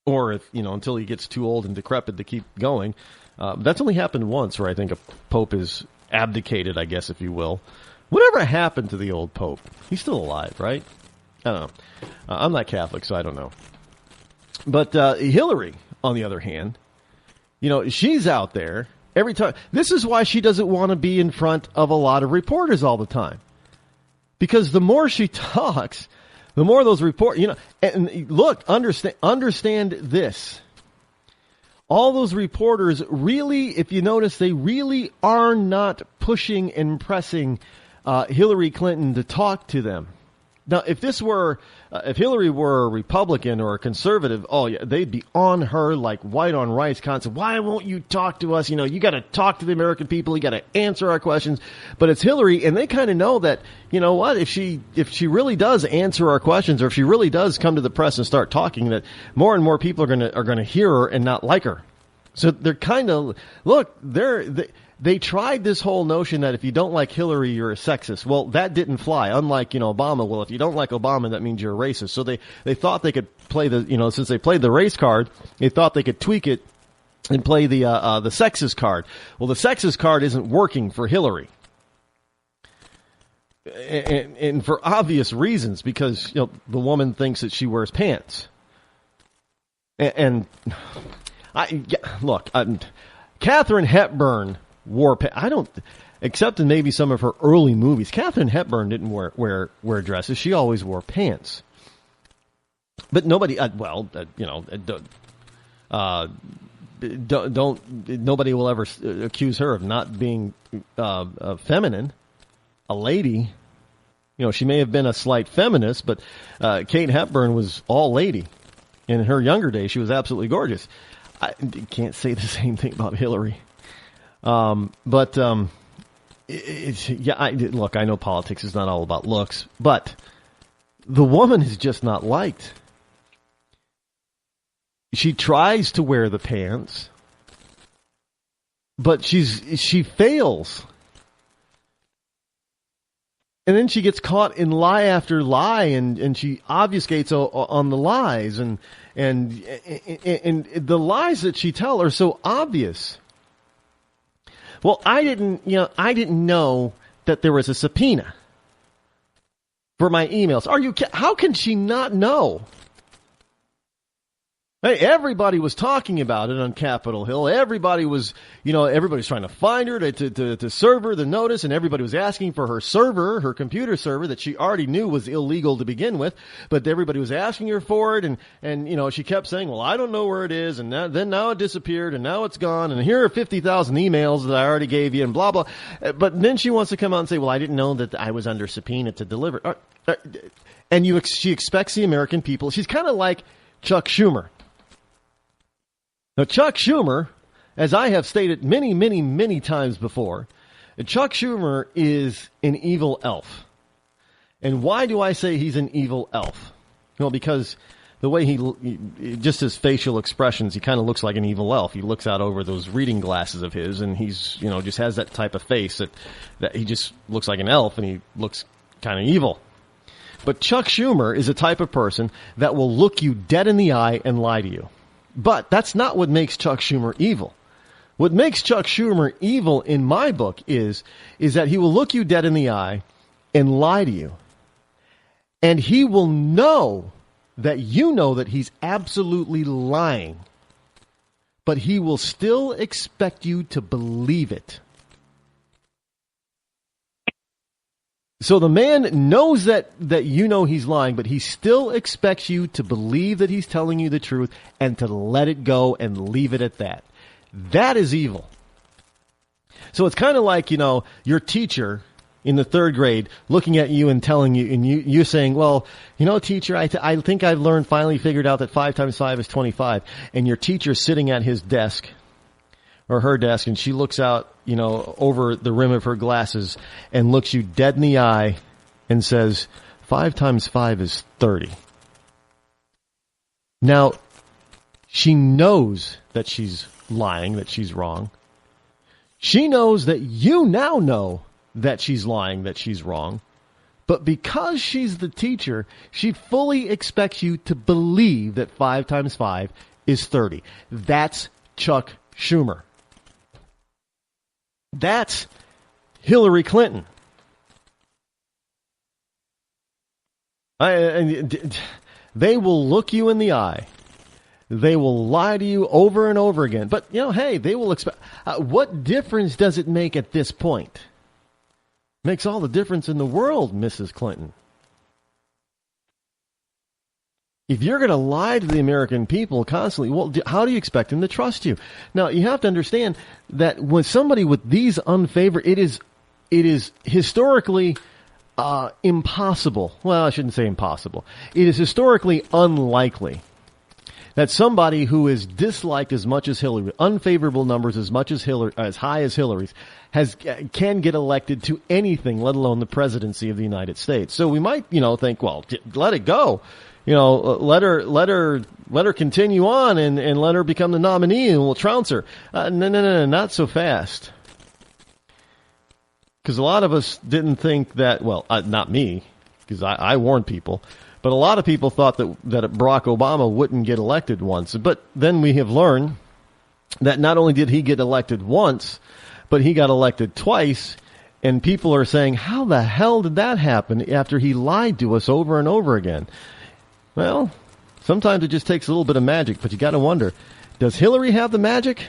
[SPEAKER 7] Or, until he gets too old and decrepit to keep going. That's only happened once where I think a Pope is abdicated, I guess, if you will. Whatever happened to the old Pope? He's still alive, right? I don't know. I'm not Catholic, so I don't know. But Hillary, on the other hand, she's out there every time. This is why she doesn't want to be in front of a lot of reporters all the time. Because the more she talks, the more those and look, understand this. All those reporters really, if you notice, they really are not pushing and pressing Hillary Clinton to talk to them. Now, if Hillary were a Republican or a conservative, oh yeah, they'd be on her like white on rice concept. Why won't you talk to us? You got to talk to the American people. You got to answer our questions. But it's Hillary, and they kind of know that, if she really does answer our questions, or if she really does come to the press and start talking, that more and more people are going to hear her and not like her. So they're kind of, they tried this whole notion that if you don't like Hillary, you're a sexist. Well, that didn't fly. Unlike, Obama. Well, if you don't like Obama, that means you're a racist. So they thought they could play since they played the race card, they thought they could tweak it and play the sexist card. Well, the sexist card isn't working for Hillary. And for obvious reasons, because, the woman thinks that she wears pants. And Katharine Hepburn wore except in maybe some of her early movies. Katharine Hepburn didn't wear dresses. She always wore pants. But nobody, nobody will ever accuse her of not being feminine, a lady. She may have been a slight feminist, but Kate Hepburn was all lady. In her younger days, she was absolutely gorgeous. I can't say the same thing about Hillary. I know politics is not all about looks, but the woman is just not liked. She tries to wear the pants, but she fails. And then she gets caught in lie after lie, and she obfuscates on the lies, and the lies that she tells are so obvious. Well, I didn't know that there was a subpoena for my emails. How can she not know? Hey, everybody was talking about it on Capitol Hill. Everybody was, everybody's trying to find her to serve her the notice, and everybody was asking for her server, her computer server that she already knew was illegal to begin with, but everybody was asking her for it, and she kept saying, well, I don't know where it is, and now it disappeared, and now it's gone, and here are 50,000 emails that I already gave you, and blah, blah. But then she wants to come out and say, well, I didn't know that I was under subpoena to deliver. And she expects the American people. She's kind of like Chuck Schumer. Now, Chuck Schumer, as I have stated many, many, many times before, Chuck Schumer is an evil elf. And why do I say he's an evil elf? Well, because the way just his facial expressions, he kind of looks like an evil elf. He looks out over those reading glasses of his, and he's, just has that type of face that he just looks like an elf, and he looks kind of evil. But Chuck Schumer is a type of person that will look you dead in the eye and lie to you. But that's not what makes Chuck Schumer evil. What makes Chuck Schumer evil in my book is that he will look you dead in the eye and lie to you. And he will know that he's absolutely lying. But he will still expect you to believe it. So the man knows that he's lying, but he still expects you to believe that he's telling you the truth and to let it go and leave it at that. That is evil. So it's kind of like, your teacher in the third grade looking at you and telling you, and you saying, well, teacher, I think I've finally figured out that 5 times 5 is 25. And your teacher's sitting at his desk or her desk, and she looks out, over the rim of her glasses and looks you dead in the eye and says, 5 times 5 is 30. Now, she knows that she's lying, that she's wrong. She knows that you now know that she's lying, that she's wrong. But because she's the teacher, she fully expects you to believe that 5 times 5 is 30. That's Chuck Schumer. That's Hillary Clinton. They will look you in the eye. They will lie to you over and over again. But, hey, they will expect. What difference does it make at this point? Makes all the difference in the world, Mrs. Clinton. If you're going to lie to the American people constantly, well, how do you expect them to trust you? Now, you have to understand that when somebody with these unfavored, it is historically impossible. Well, I shouldn't say impossible. It is historically unlikely that somebody who is disliked as much as Hillary, unfavorable numbers as much as Hillary, as high as Hillary's, can get elected to anything, let alone the presidency of the United States. So we might, think, well, let it go. Let her continue on and let her become the nominee and we'll trounce her. No, not so fast. Because a lot of us didn't think that, well, not me, because I warned people, but a lot of people thought that Barack Obama wouldn't get elected once. But then we have learned that not only did he get elected once, but he got elected twice. And people are saying, how the hell did that happen after he lied to us over and over again? Well, sometimes it just takes a little bit of magic, but you got to wonder, does Hillary have the magic?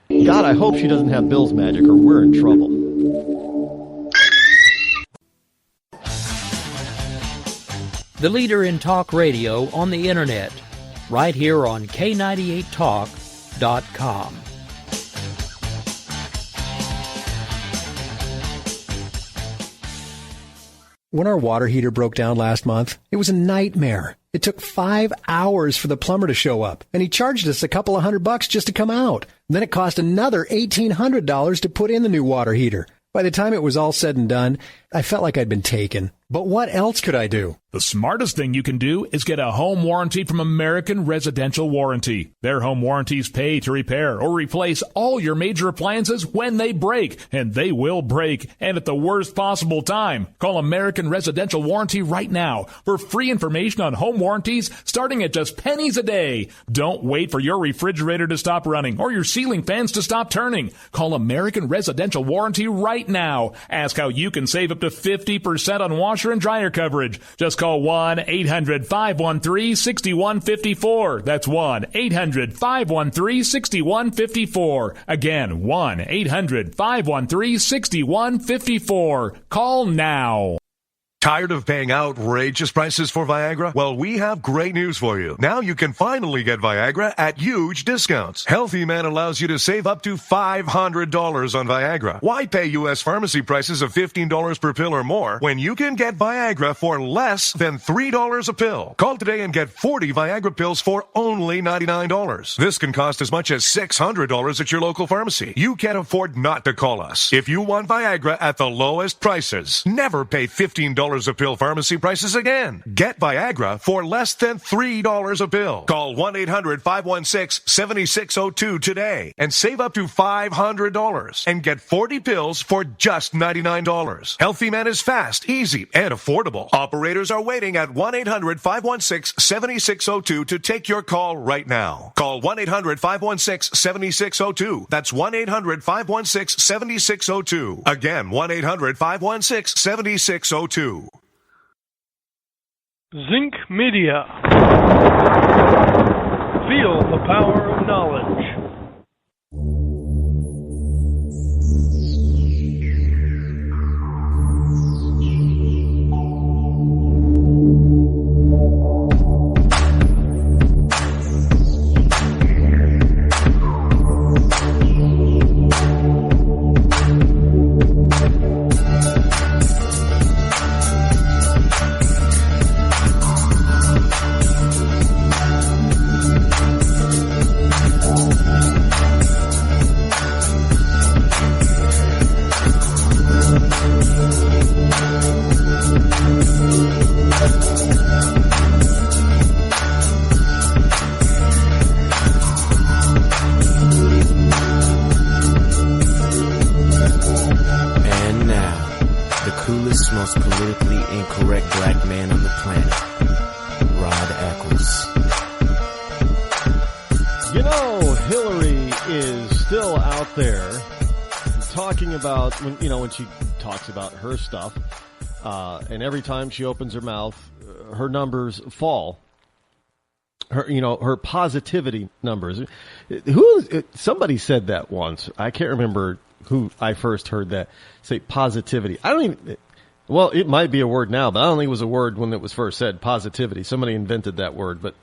[SPEAKER 7] God, I hope she doesn't have Bill's magic or we're in trouble.
[SPEAKER 4] The leader in talk radio on the internet, right here on K98Talk.com.
[SPEAKER 10] When our water heater broke down last month, it was a nightmare. It took 5 hours for the plumber to show up, and he charged us a couple of $100 just to come out. Then it cost another $1,800 to put in the new water heater. By the time it was all said and done, I felt like I'd been taken. But what else could I do?
[SPEAKER 1] The smartest thing you can do is get a home warranty from American Residential Warranty. Their home warranties pay to repair or replace all your major appliances when they break, and they will break, and at the worst possible time. Call American Residential Warranty right now for free information on home warranties starting at just pennies a day. Don't wait for your refrigerator to stop running or your ceiling fans to stop turning. Call American Residential Warranty right now. Ask how you can save up to 50% on washer and dryer coverage. Just call 1-800-513-6154. That's 1-800-513-6154. Again, 1-800-513-6154. Call now.
[SPEAKER 11] Tired of paying outrageous prices for Viagra? Well, we have great news for you. Now you can finally get Viagra at huge discounts. Healthy Man allows you to save up to $500 on Viagra. Why pay U.S. pharmacy prices of $15 per pill or more when you can get Viagra for less than $3 a pill? Call today and get 40 Viagra pills for only $99. This can cost as much as $600 at your local pharmacy. You can't afford not to call us. If you want Viagra at the lowest prices, never pay $15 a pill pharmacy prices again. Get Viagra for less than $3 a pill. Call 1-800-516-7602 today and save up to $500 and get 40 pills for just $99. Healthy Man is fast, easy, and affordable. Operators are waiting at 1-800-516-7602 to take your call right now. Call 1-800-516-7602. That's 1-800-516-7602. Again, 1-800-516-7602.
[SPEAKER 6] Zinc Media. Feel the power of knowledge.
[SPEAKER 20] coolest, most politically incorrect black man on the planet, Rod Eccles.
[SPEAKER 7] You know, Hillary is still out there talking about, when she talks about her stuff, and every time she opens her mouth, her numbers fall. Her positivity numbers. Somebody said that once. I can't remember who I first heard that say positivity. Well, it might be a word now, but I don't think it was a word when it was first said, positivity. Somebody invented that word, but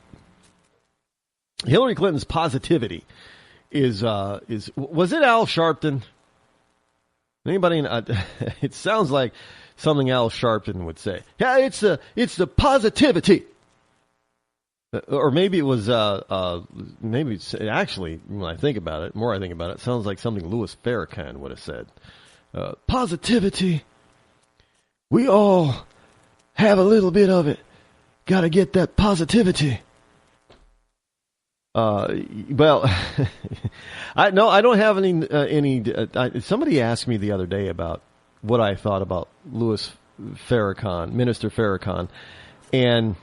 [SPEAKER 7] Hillary Clinton's positivity is was it Al Sharpton? Anybody? It sounds like something Al Sharpton would say. Yeah, it's the positivity. Or maybe it was, actually, when I think about it, the more I think about it, sounds like something Louis Farrakhan would have said. Positivity. We all have a little bit of it. Got to get that positivity. Well, I don't have any. Somebody asked me the other day about what I thought about Louis Farrakhan, Minister Farrakhan, and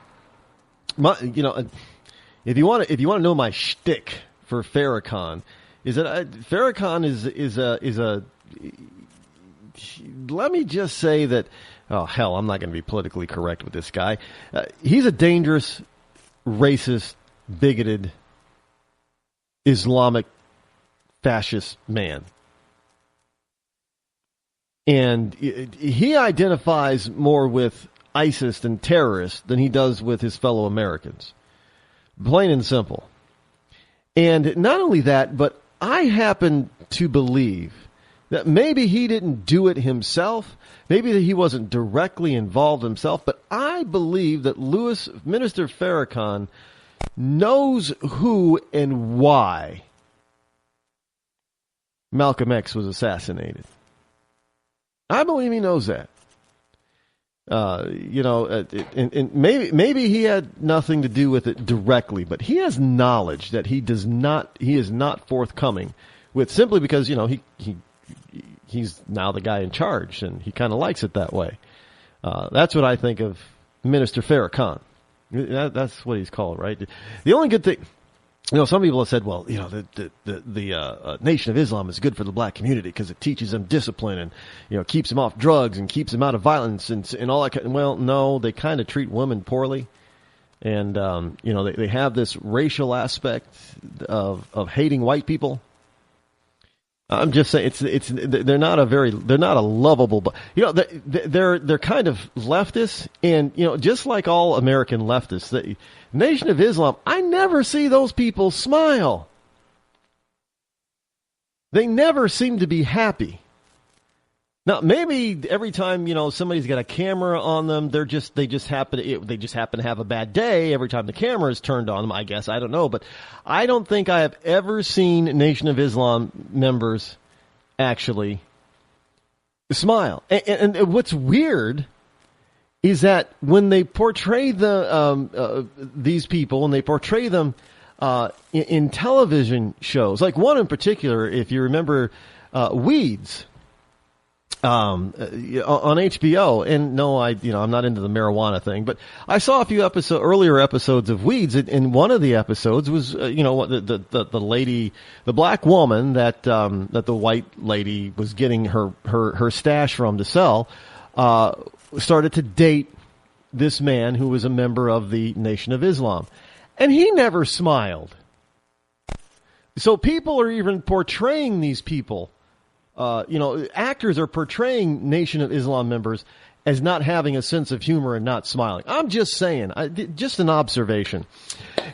[SPEAKER 7] if you want to know my shtick for Farrakhan, is that Farrakhan is a. Let me just say that. Oh hell, I'm not going to be politically correct with this guy. He's a dangerous, racist, bigoted, Islamic, fascist man. And he identifies more with ISIS and terrorists than he does with his fellow Americans. Plain and simple. And not only that, but I happen to believe that maybe he didn't do it himself, maybe that he wasn't directly involved himself, but I believe that Minister Farrakhan knows who and why Malcolm X was assassinated. I believe he knows that. And maybe he had nothing to do with it directly, but he has knowledge that he is not forthcoming with, simply because, he's now the guy in charge and he kind of likes it that way. That's what I think of Minister Farrakhan. That's what he's called, right? The only good thing, some people have said, well, the Nation of Islam is good for the black community because it teaches them discipline and, keeps them off drugs and keeps them out of violence and all that. Well, no, they kind of treat women poorly. And, they have this racial aspect of hating white people. I'm just saying they're not a lovable, but they're kind of leftist, and just like all American leftists, the Nation of Islam, I never see those people smile. They never seem to be happy. Now maybe every time somebody's got a camera on them, they just happen to have a bad day every time the camera is turned on them. I guess, I don't know, but I don't think I have ever seen Nation of Islam members actually smile. And what's weird is that when they portray these people, and they portray them in television shows, like one in particular, if you remember, Weeds. On HBO, and no, I'm not into the marijuana thing, but I saw a few earlier episodes of Weeds, and one of the episodes was, the lady, the black woman that the white lady was getting her stash from to sell, started to date this man who was a member of the Nation of Islam, and he never smiled. So people are even portraying these people. Actors are portraying Nation of Islam members as not having a sense of humor and not smiling. I'm just saying, just an observation.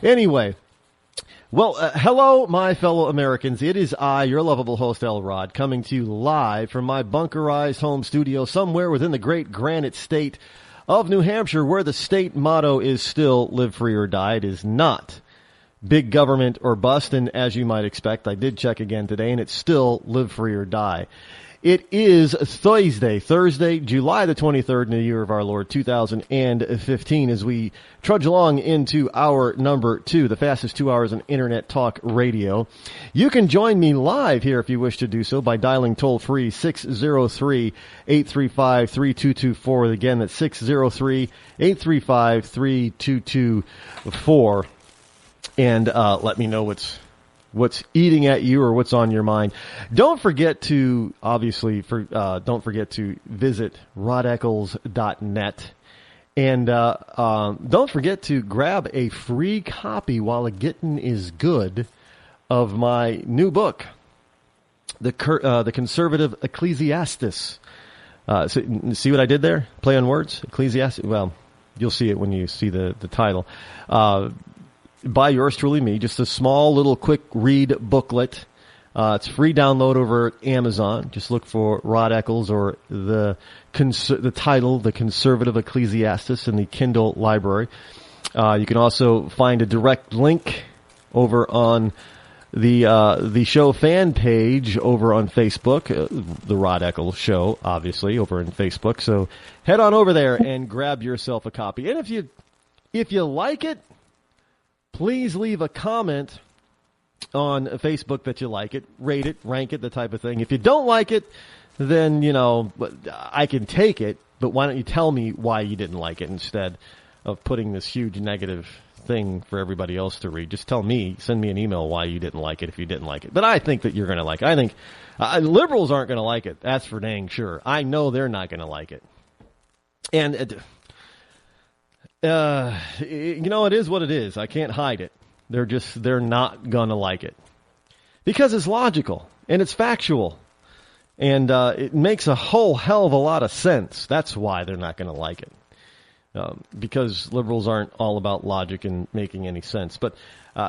[SPEAKER 7] Anyway, well, hello, my fellow Americans. It is I, your lovable host, L. Rod, coming to you live from my bunkerized home studio somewhere within the great granite state of New Hampshire, where the state motto is still live free or die. It is not big government or bust, and as you might expect, I did check again today, and it's still live free or die. It is Thursday, July the 23rd in the year of our Lord 2015, as we trudge along into hour number 2, the fastest 2 hours in Internet Talk Radio. You can join me live here if you wish to do so by dialing toll-free 603-835-3224. Again, that's 603-835-3224. And let me know what's eating at you or what's on your mind. Don't forget to, don't forget to visit rodeccles.net. And don't forget to grab a free copy while a gettin' is good of my new book, The Conservative Ecclesiastes. See what I did there? Play on words? Ecclesiastes? Well, you'll see it when you see the title. By yours truly, me. Just a small little quick read booklet. It's free download over at Amazon. Just look for Rod Eccles or the title, The Conservative Ecclesiastes, in the Kindle library. You can also find a direct link over on the show fan page over on Facebook, the Rod Eccles Show, obviously, over on Facebook. So head on over there and grab yourself a copy. And if you like it, please leave a comment on Facebook that you like it, rate it, rank it, the type of thing. If you don't like it, then, I can take it, but why don't you tell me why you didn't like it instead of putting this huge negative thing for everybody else to read. Just tell me, send me an email why you didn't like it if you didn't like it. But I think that you're going to like it. I think liberals aren't going to like it. That's for dang sure. I know they're not going to like it. And it is what it is. I can't hide it. They're not gonna like it. Because it's logical, and it's factual, and it makes a whole hell of a lot of sense. That's why they're not gonna like it. Because liberals aren't all about logic and making any sense. But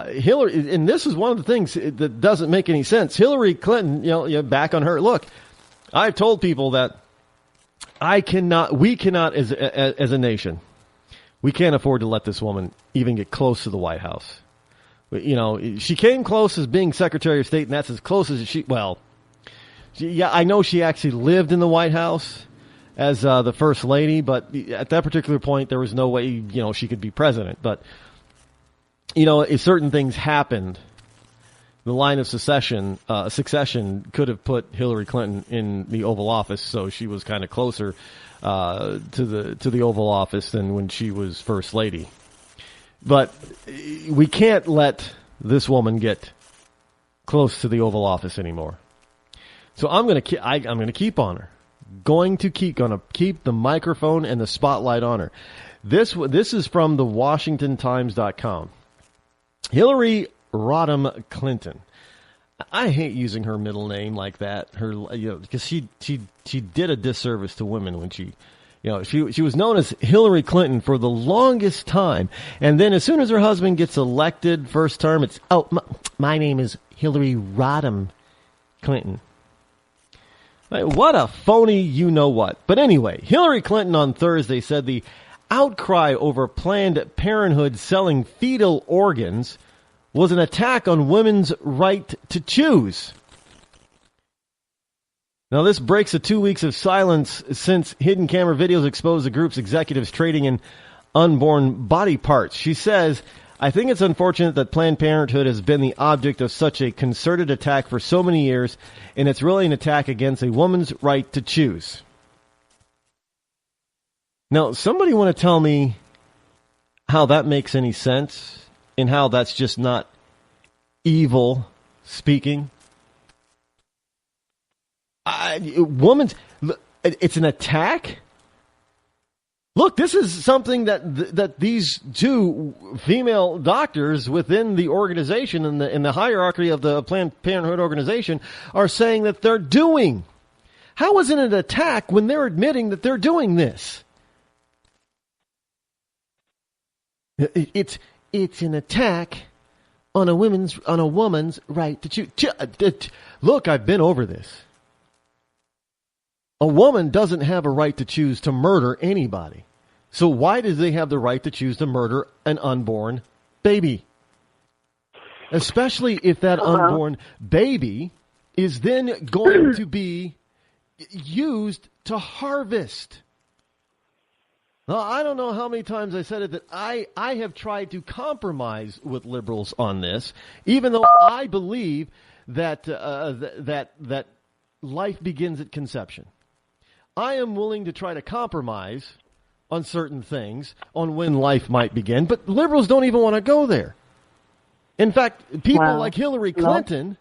[SPEAKER 7] Hillary, and this is one of the things that doesn't make any sense. Hillary Clinton, back on her. Look, I've told people that we cannot as a nation, we can't afford to let this woman even get close to the White House. She came close as being Secretary of State, and that's as close as I know she actually lived in the White House as the First Lady, but at that particular point, there was no way, she could be president. But, if certain things happened, the line of succession could have put Hillary Clinton in the Oval Office, so she was kind of closer to the Oval Office than when she was First Lady. But we can't let this woman get close to the Oval Office anymore. So I'm going to keep on her. Going to keep the microphone and the spotlight on her. This is from the WashingtonTimes.com. Hillary Rodham Clinton. I hate using her middle name like that. Because she did a disservice to women when she was known as Hillary Clinton for the longest time, and then as soon as her husband gets elected first term, it's my name is Hillary Rodham Clinton. What a phony you-know-what. But anyway, Hillary Clinton on Thursday said the outcry over Planned Parenthood selling fetal organs was an attack on women's right to choose. Now, this breaks the 2 weeks of silence since hidden camera videos exposed the group's executives trading in unborn body parts. She says, I think it's unfortunate that Planned Parenthood has been the object of such a concerted attack for so many years, and it's really an attack against a woman's right to choose. Now, somebody want to tell me how that makes any sense and how that's just not evil speaking? It's an attack? Look, this is something that these two female doctors within the organization in the hierarchy of the Planned Parenthood organization are saying that they're doing. How is it an attack when they're admitting that they're doing this? It's an attack on a woman's right to choose. Look, I've been over this. A woman doesn't have a right to choose to murder anybody. So why do they have the right to choose to murder an unborn baby? Especially if that unborn baby is then going to be used to harvest. Now, I don't know how many times I said it that I have tried to compromise with liberals on this, even though I believe that that life begins at conception. I am willing to try to compromise on certain things, on when life might begin, but liberals don't even want to go there. In fact, people like Hillary Clinton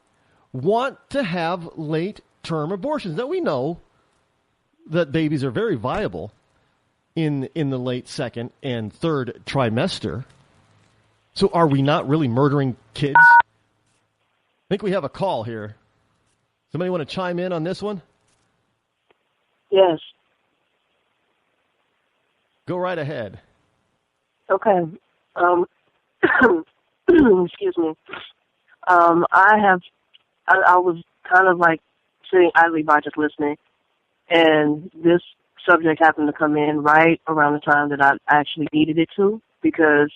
[SPEAKER 7] want to have late-term abortions. Now, we know that babies are very viable in the late second and third trimester. So are we not really murdering kids? I think we have a call here. Somebody want to chime in on this one?
[SPEAKER 19] Yes.
[SPEAKER 7] Go right ahead.
[SPEAKER 19] Okay. Excuse me. I was kind of like sitting idly by just listening, and this subject happened to come in right around the time that I actually needed it to, because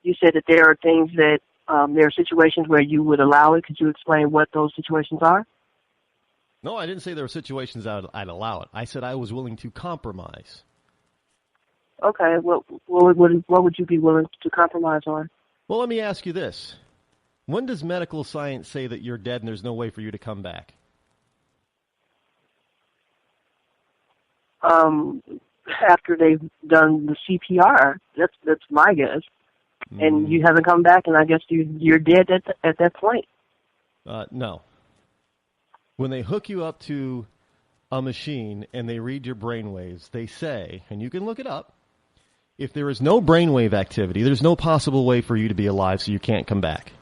[SPEAKER 19] you said that there are things that, there are situations where you would allow it. Could you explain what those situations are?
[SPEAKER 7] No, I didn't say there were situations I'd allow it. I said I was willing to compromise.
[SPEAKER 19] Okay, what would you be willing to compromise on?
[SPEAKER 7] Well, let me ask you this. When does medical science say that you're dead and there's no way for you to come back?
[SPEAKER 19] After they've done the CPR, that's my guess. And you haven't come back, and I guess you're dead at that point.
[SPEAKER 7] No. When they hook you up to a machine and they read your brainwaves, they say, and you can look it up, if there is no brainwave activity, there's no possible way for you to be alive, so you can't come back.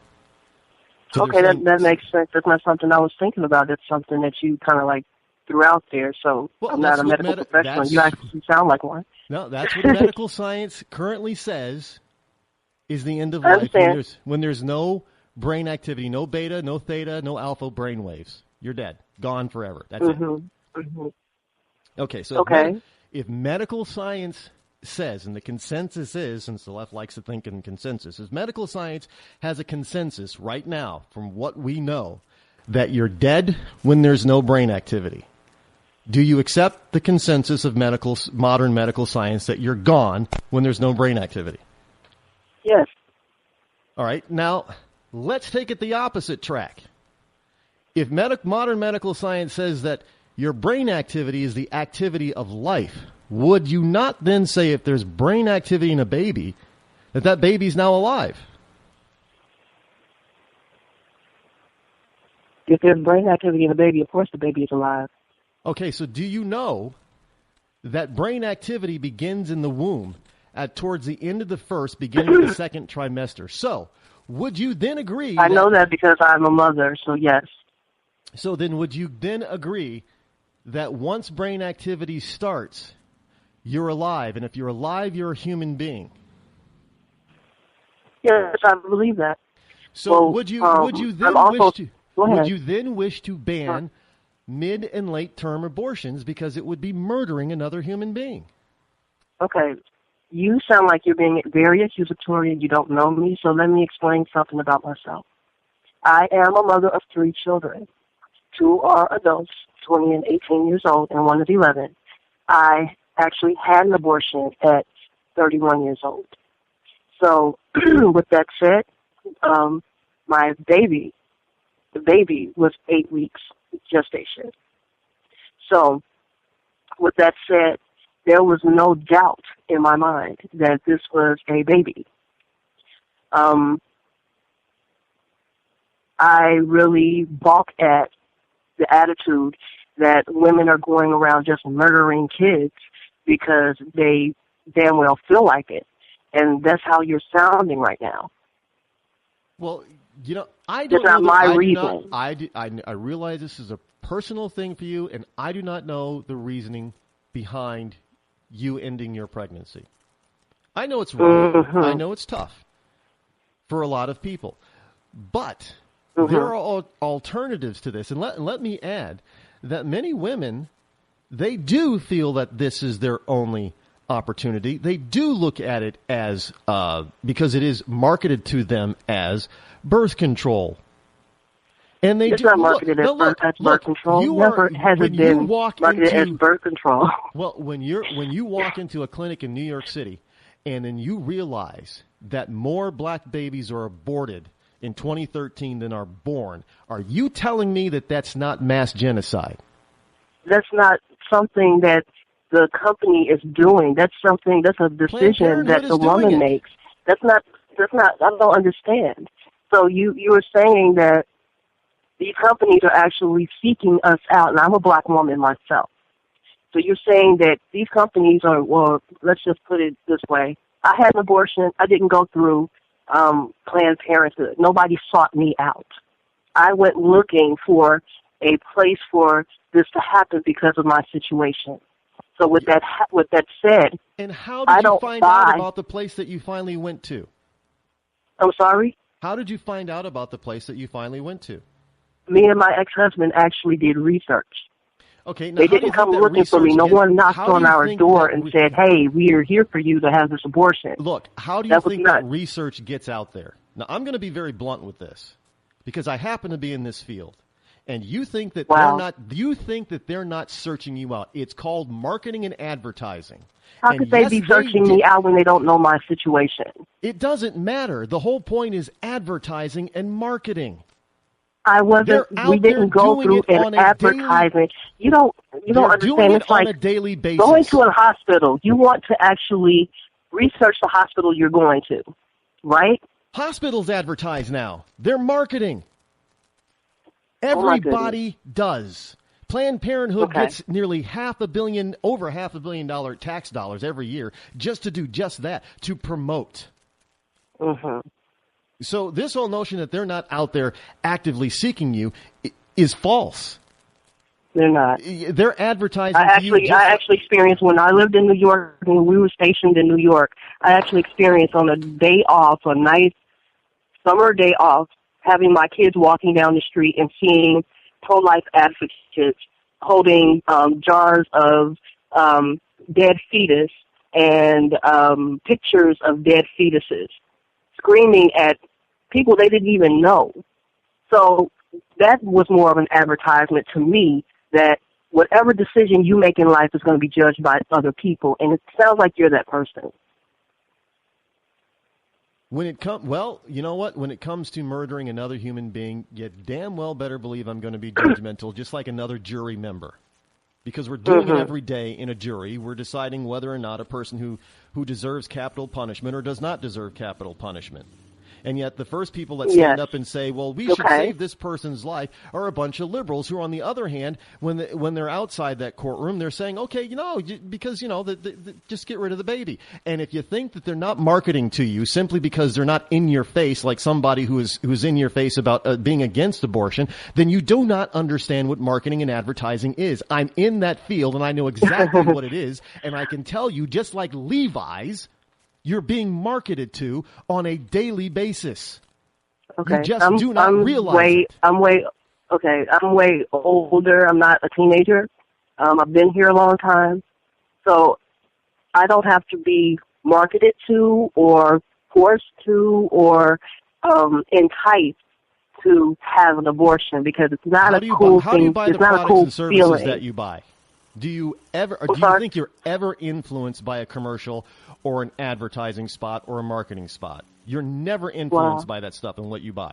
[SPEAKER 7] So
[SPEAKER 19] okay, that makes sense. That's not something I was thinking about. It's something that you kind of like threw out there. So I'm not a medical professional. You actually sound like one.
[SPEAKER 7] No, that's what medical science currently says is the end of life. When there's no brain activity, no beta, no theta, no alpha brain waves. You're dead. Gone forever. That's it.
[SPEAKER 19] Mm-hmm.
[SPEAKER 7] Okay, so if medical science says, and the consensus is, since the left likes to think in consensus, is medical science has a consensus right now, from what we know, that you're dead when there's no brain activity. Do you accept the consensus of modern medical science that you're gone when there's no brain activity?
[SPEAKER 19] Yes.
[SPEAKER 7] All right. Now, let's take it the opposite track. If modern medical science says that your brain activity is the activity of life, would you not then say if there's brain activity in a baby, that baby's now alive?
[SPEAKER 19] If there's brain activity in the baby, of course the baby is alive.
[SPEAKER 7] Okay, so do you know that brain activity begins in the womb at towards the end of the first, beginning of the second trimester? So, would you then agree?
[SPEAKER 19] I know that because I'm a mother, so yes.
[SPEAKER 7] So then would you then agree that once brain activity starts, you're alive, and if you're alive, you're a human being?
[SPEAKER 19] Yes, I believe that.
[SPEAKER 7] So would you then wish to ban mid and late term abortions because it would be murdering another human being?
[SPEAKER 19] Okay. You sound like you're being very accusatory and you don't know me, so let me explain something about myself. I am a mother of 3 children. 2 are adults, 20 and 18 years old, and 1 is 11. I actually had an abortion at 31 years old. So, with that said, my baby, the baby was 8 weeks gestation. So, with that said, there was no doubt in my mind that this was a baby. I really balk at the attitude that women are going around just murdering kids because they damn well feel like it. And that's how you're sounding right now.
[SPEAKER 7] Well, you know, I don't
[SPEAKER 19] that's
[SPEAKER 7] know.
[SPEAKER 19] Not my reason.
[SPEAKER 7] I realize this is a personal thing for you, and I do not know the reasoning behind you ending your pregnancy. I know it's wrong.
[SPEAKER 19] Mm-hmm.
[SPEAKER 7] I know it's tough for a lot of people. But there are alternatives to this. And let me add that many women, they do feel that this is their only opportunity. They do look at it as, because it is marketed to them as birth control. And
[SPEAKER 19] it's not marketed as birth control. Never has it been marketed as birth control.
[SPEAKER 7] Well, when you walk into a clinic in New York City, and then you realize that more black babies are aborted in 2013 than are born, are you telling me that that's not mass genocide?
[SPEAKER 19] That's not something that the company is doing. That's a decision that the woman makes. That's not, I don't understand. So you were saying that these companies are actually seeking us out, and I'm a black woman myself. So you're saying that these companies are, well, let's just put it this way. I had an abortion. I didn't go through Planned Parenthood. Nobody sought me out. I went looking for a place for this to happen because of my situation. So with that said,
[SPEAKER 7] and how did you find out about the place that you finally went to?
[SPEAKER 19] I'm sorry?
[SPEAKER 7] How did you find out about the place that you finally went to?
[SPEAKER 19] Me and my ex-husband actually did research.
[SPEAKER 7] Okay, now
[SPEAKER 19] they didn't come looking for me. No one knocked on our door and said, hey, we are here for you to have this abortion.
[SPEAKER 7] Look, how do you think that research gets out there? Now, I'm going to be very blunt with this because I happen to be in this field. And you think that they're not searching you out. It's called marketing and advertising.
[SPEAKER 19] How could they be searching me out when they don't know my situation?
[SPEAKER 7] It doesn't matter. The whole point is advertising and marketing.
[SPEAKER 19] We didn't go through an advertising. You don't understand. It's like
[SPEAKER 7] on a daily basis.
[SPEAKER 19] Going to a hospital. You want to actually research the hospital you're going to, right?
[SPEAKER 7] Hospitals advertise now. They're marketing. Everybody does. Planned Parenthood gets nearly over $500 million tax dollars every year just to do just that, to promote.
[SPEAKER 19] Mm-hmm.
[SPEAKER 7] So this whole notion that they're not out there actively seeking you is false.
[SPEAKER 19] They're not.
[SPEAKER 7] They're advertising
[SPEAKER 19] I actually experienced when I lived in New York, when we were stationed in New York, I actually experienced on a day off, a nice summer day off, having my kids walking down the street and seeing pro-life advocates holding jars of dead fetus and pictures of dead fetuses, screaming at people they didn't even know. So that was more of an advertisement to me that whatever decision you make in life is going to be judged by other people, and it sounds like you're that person.
[SPEAKER 7] Well, you know what? When it comes to murdering another human being, you damn well better believe I'm going to be judgmental, just like another jury member. Because we're doing it every day in a jury. We're deciding whether or not a person who deserves capital punishment or does not deserve capital punishment. And yet the first people that stand up and say, well, we should save this person's life are a bunch of liberals who, on the other hand, when they're outside that courtroom, they're saying, okay, because, just get rid of the baby. And if you think that they're not marketing to you simply because they're not in your face like somebody who's in your face about being against abortion, then you do not understand what marketing and advertising is. I'm in that field and I know exactly what it is. And I can tell you, just like Levi's, you're being marketed to on a daily basis.
[SPEAKER 19] Okay.
[SPEAKER 7] You just do not realize it.
[SPEAKER 19] I'm way older. I'm not a teenager. I've been here a long time. So I don't have to be marketed to or forced to or enticed to have an abortion because it's not a cool thing.
[SPEAKER 7] How do you buy the products and services
[SPEAKER 19] feeling
[SPEAKER 7] that you buy? Do you think you're ever influenced by a commercial or an advertising spot or a marketing spot? You're never influenced by that stuff and what you buy.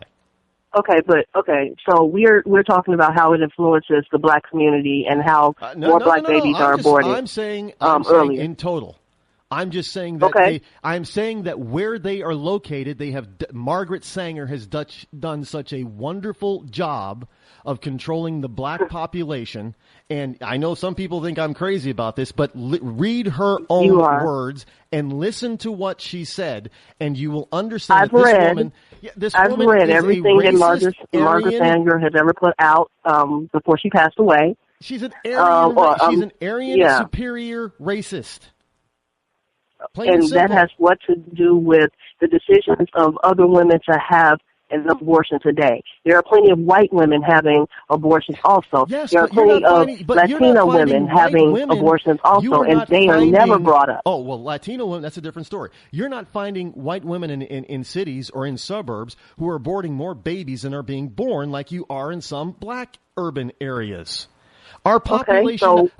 [SPEAKER 19] So we're talking about how it influences the black community and how more black babies are aborted.
[SPEAKER 7] I'm saying in total. I'm just saying that I'm saying that where they are located, they have Margaret Sanger has done such a wonderful job of controlling the black population. And I know some people think I'm crazy about this, but read her own words and listen to what she said, and you will understand
[SPEAKER 19] I've read everything that Margaret Sanger has ever put out before she passed away.
[SPEAKER 7] She's an Aryan, superior racist.
[SPEAKER 19] And that has what to do with the decisions of other women to have an abortion today. There are plenty of white women having abortions also.
[SPEAKER 7] Yes,
[SPEAKER 19] there are plenty of Latino women having abortions also, and they are never brought up.
[SPEAKER 7] Oh, well, Latino women, that's a different story. You're not finding white women in cities or in suburbs who are aborting more babies than are being born like you are in some black urban areas. Our population,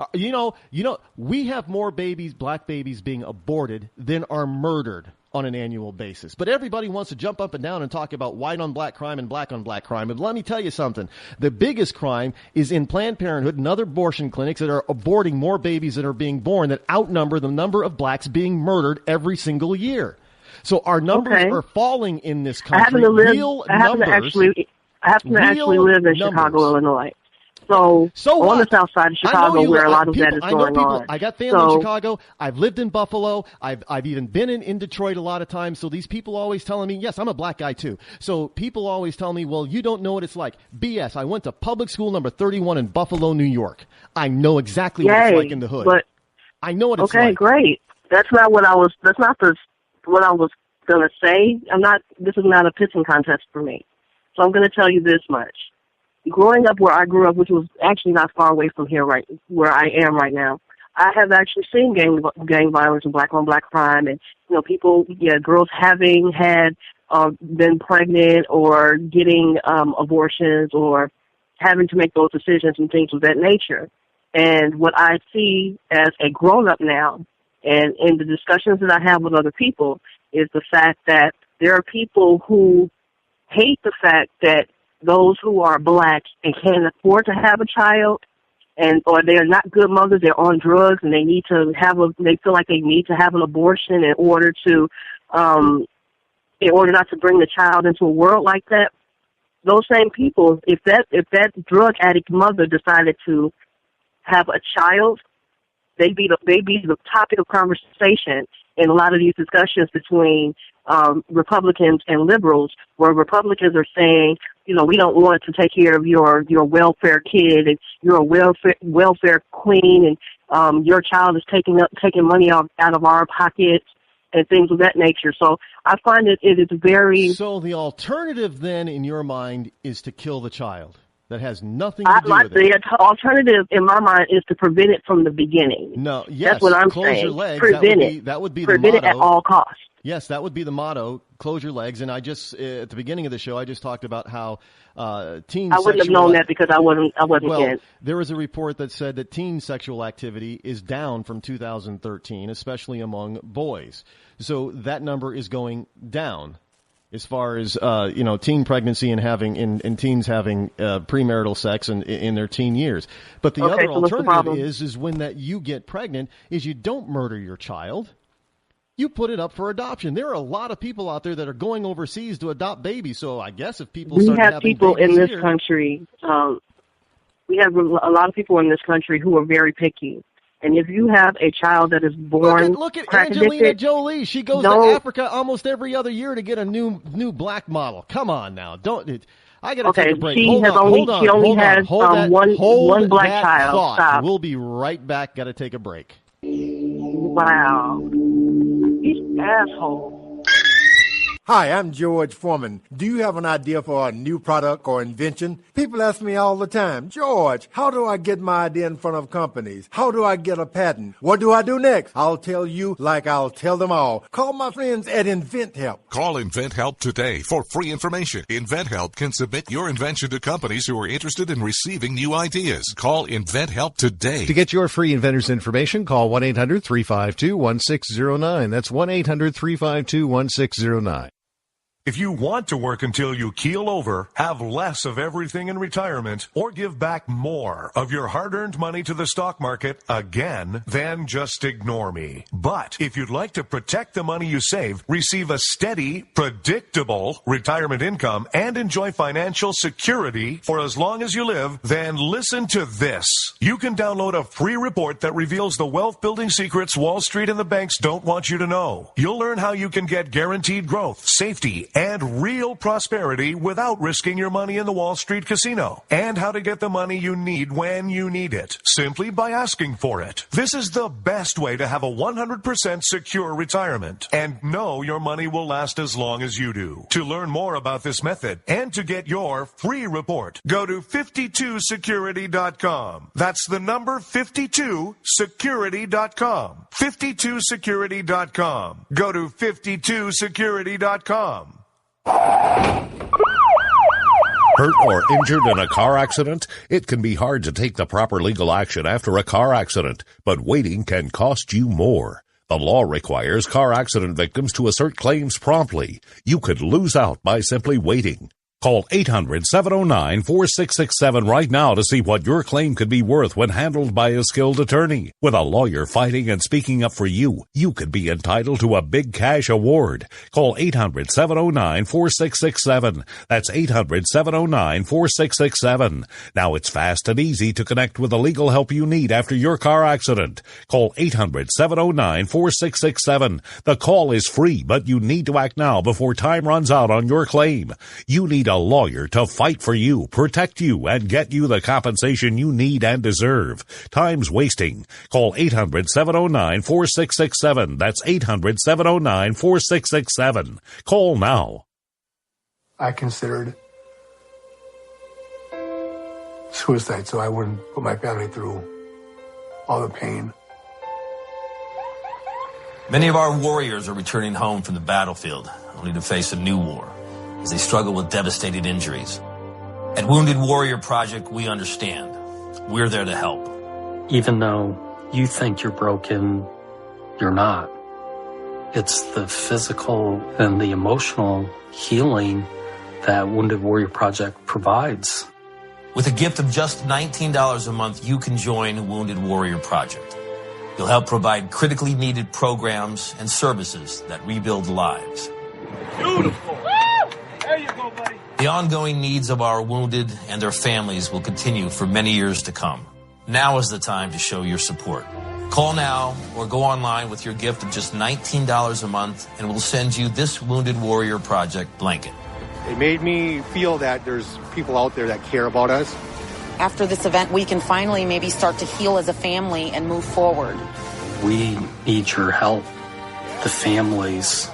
[SPEAKER 7] we have more babies, black babies being aborted than are murdered on an annual basis. But everybody wants to jump up and down and talk about white on black crime and black on black crime. And let me tell you something. The biggest crime is in Planned Parenthood and other abortion clinics that are aborting more babies than are being born that outnumber the number of blacks being murdered every single year. So our numbers are falling in this country.
[SPEAKER 19] I happen to actually live in Chicago, Illinois. So on the south side of Chicago, where a lot of that is going on.
[SPEAKER 7] I got family in Chicago. I've lived in Buffalo. I've even been in Detroit a lot of times. So these people always telling me, yes, I'm a black guy too. So people always tell me, well, you don't know what it's like. BS. I went to public school number 31 in Buffalo, New York. I know exactly what it's like in the hood.
[SPEAKER 19] But
[SPEAKER 7] I know what it's like.
[SPEAKER 19] Okay, great. That's not what I was going to say. This is not a pissing contest for me. So I'm going to tell you this much. Growing up where I grew up, which was actually not far away from here, right where I am right now, I have actually seen gang violence and black on black crime, and girls having had been pregnant or getting abortions or having to make those decisions and things of that nature. And what I see as a grown up now, and in the discussions that I have with other people, is the fact that there are people who hate the fact that those who are black and can't afford to have a child, or they're not good mothers, they're on drugs, and they feel like they need to have an abortion in order not to bring the child into a world like that. Those same people, if that drug addict mother decided to have a child, they'd be the topic of conversation in a lot of these discussions between Republicans and liberals, where Republicans are saying, we don't want to take care of your welfare kid, and you're a welfare queen, and your child is taking money out of our pockets and things of that nature. So I find it is very.
[SPEAKER 7] So the alternative then, in your mind, is to kill the child. That has nothing to do with it.
[SPEAKER 19] The alternative, in my mind, is to prevent it from the beginning.
[SPEAKER 7] No, yes,
[SPEAKER 19] that's what I'm
[SPEAKER 7] close
[SPEAKER 19] saying.
[SPEAKER 7] Your legs.
[SPEAKER 19] Prevent it.
[SPEAKER 7] That would be
[SPEAKER 19] prevent
[SPEAKER 7] the motto.
[SPEAKER 19] It at all costs.
[SPEAKER 7] Yes, that would be the motto. Close your legs. And I just at the beginning of the show, I just talked about how teen.
[SPEAKER 19] I wouldn't have known that because I wasn't.
[SPEAKER 7] Well, there was a report that said that teen sexual activity is down from 2013, especially among boys. So that number is going down. As far as teen pregnancy and teens having premarital sex in their teen years, but the other alternative is when that you get pregnant is you don't murder your child, you put it up for adoption. There are a lot of people out there that are going overseas to adopt babies. So I guess if people start having
[SPEAKER 19] people
[SPEAKER 7] babies
[SPEAKER 19] in this
[SPEAKER 7] here,
[SPEAKER 19] country, we have a lot of people in this country who are very picky. And if you have a child that is born
[SPEAKER 7] look at Angelina Jolie. She goes to Africa almost every other year to get a new black model. Come on now, I got to take a break.
[SPEAKER 19] She only has one black child. Stop.
[SPEAKER 7] We'll be right back. Got to take a break.
[SPEAKER 19] Wow, these assholes.
[SPEAKER 8] Hi, I'm George Foreman. Do you have an idea for a new product or invention? People ask me all the time, George, how do I get my idea in front of companies? How do I get a patent? What do I do next? I'll tell you like I'll tell them all. Call my friends at InventHelp.
[SPEAKER 9] Call InventHelp today for free information. InventHelp can submit your invention to companies who are interested in receiving new ideas. Call InventHelp today.
[SPEAKER 21] To get your free inventor's information, call 1-800-352-1609. That's 1-800-352-1609.
[SPEAKER 11] If you want to work until you keel over, have less of everything in retirement, or give back more of your hard-earned money to the stock market again, then just ignore me. But if you'd like to protect the money you save, receive a steady, predictable retirement income, and enjoy financial security for as long as you live, then listen to this. You can download a free report that reveals the wealth-building secrets Wall Street and the banks don't want you to know. You'll learn how you can get guaranteed growth, safety, and real prosperity without risking your money in the Wall Street casino, and how to get the money you need when you need it, simply by asking for it. This is the best way to have a 100% secure retirement and know your money will last as long as you do. To learn more about this method and to get your free report, go to 52security.com. That's the number 52security.com. 52security.com. Go to 52security.com.
[SPEAKER 12] Hurt or injured in a car accident? It can be hard to take the proper legal action after a car accident, but waiting can cost you more. The law requires car accident victims to assert claims promptly. You could lose out by simply waiting. Call 800-709-4667 right now to see what your claim could be worth when handled by a skilled attorney. With a lawyer fighting and speaking up for you, you could be entitled to a big cash award. Call 800-709-4667. That's 800-709-4667. Now it's fast and easy to connect with the legal help you need after your car accident. Call 800-709-4667. The call is free, but you need to act now before time runs out on your claim. You need a lawyer to fight for you, protect you, and get you the compensation you need and deserve. Time's wasting. Call 800-709-4667. That's 800-709-4667. Call now.
[SPEAKER 13] I considered suicide so I wouldn't put my family through all the pain.
[SPEAKER 14] Many of our warriors are returning home from the battlefield, only to face a new war as they struggle with devastating injuries. At Wounded Warrior Project, we understand. We're there to help.
[SPEAKER 15] Even though you think you're broken, you're not. It's the physical and the emotional healing that Wounded Warrior Project provides.
[SPEAKER 14] With a gift of just $19 a month, you can join Wounded Warrior Project. You'll help provide critically needed programs and services that rebuild lives.
[SPEAKER 6] Beautiful. There you go, buddy.
[SPEAKER 14] The ongoing needs of our wounded and their families will continue for many years to come. Now is the time to show your support. Call now or go online with your gift of just $19 a month and we'll send you this Wounded Warrior Project blanket.
[SPEAKER 16] It made me feel that there's people out there that care about us.
[SPEAKER 17] After this event, we can finally maybe start to heal as a family and move forward.
[SPEAKER 15] We need your help. The families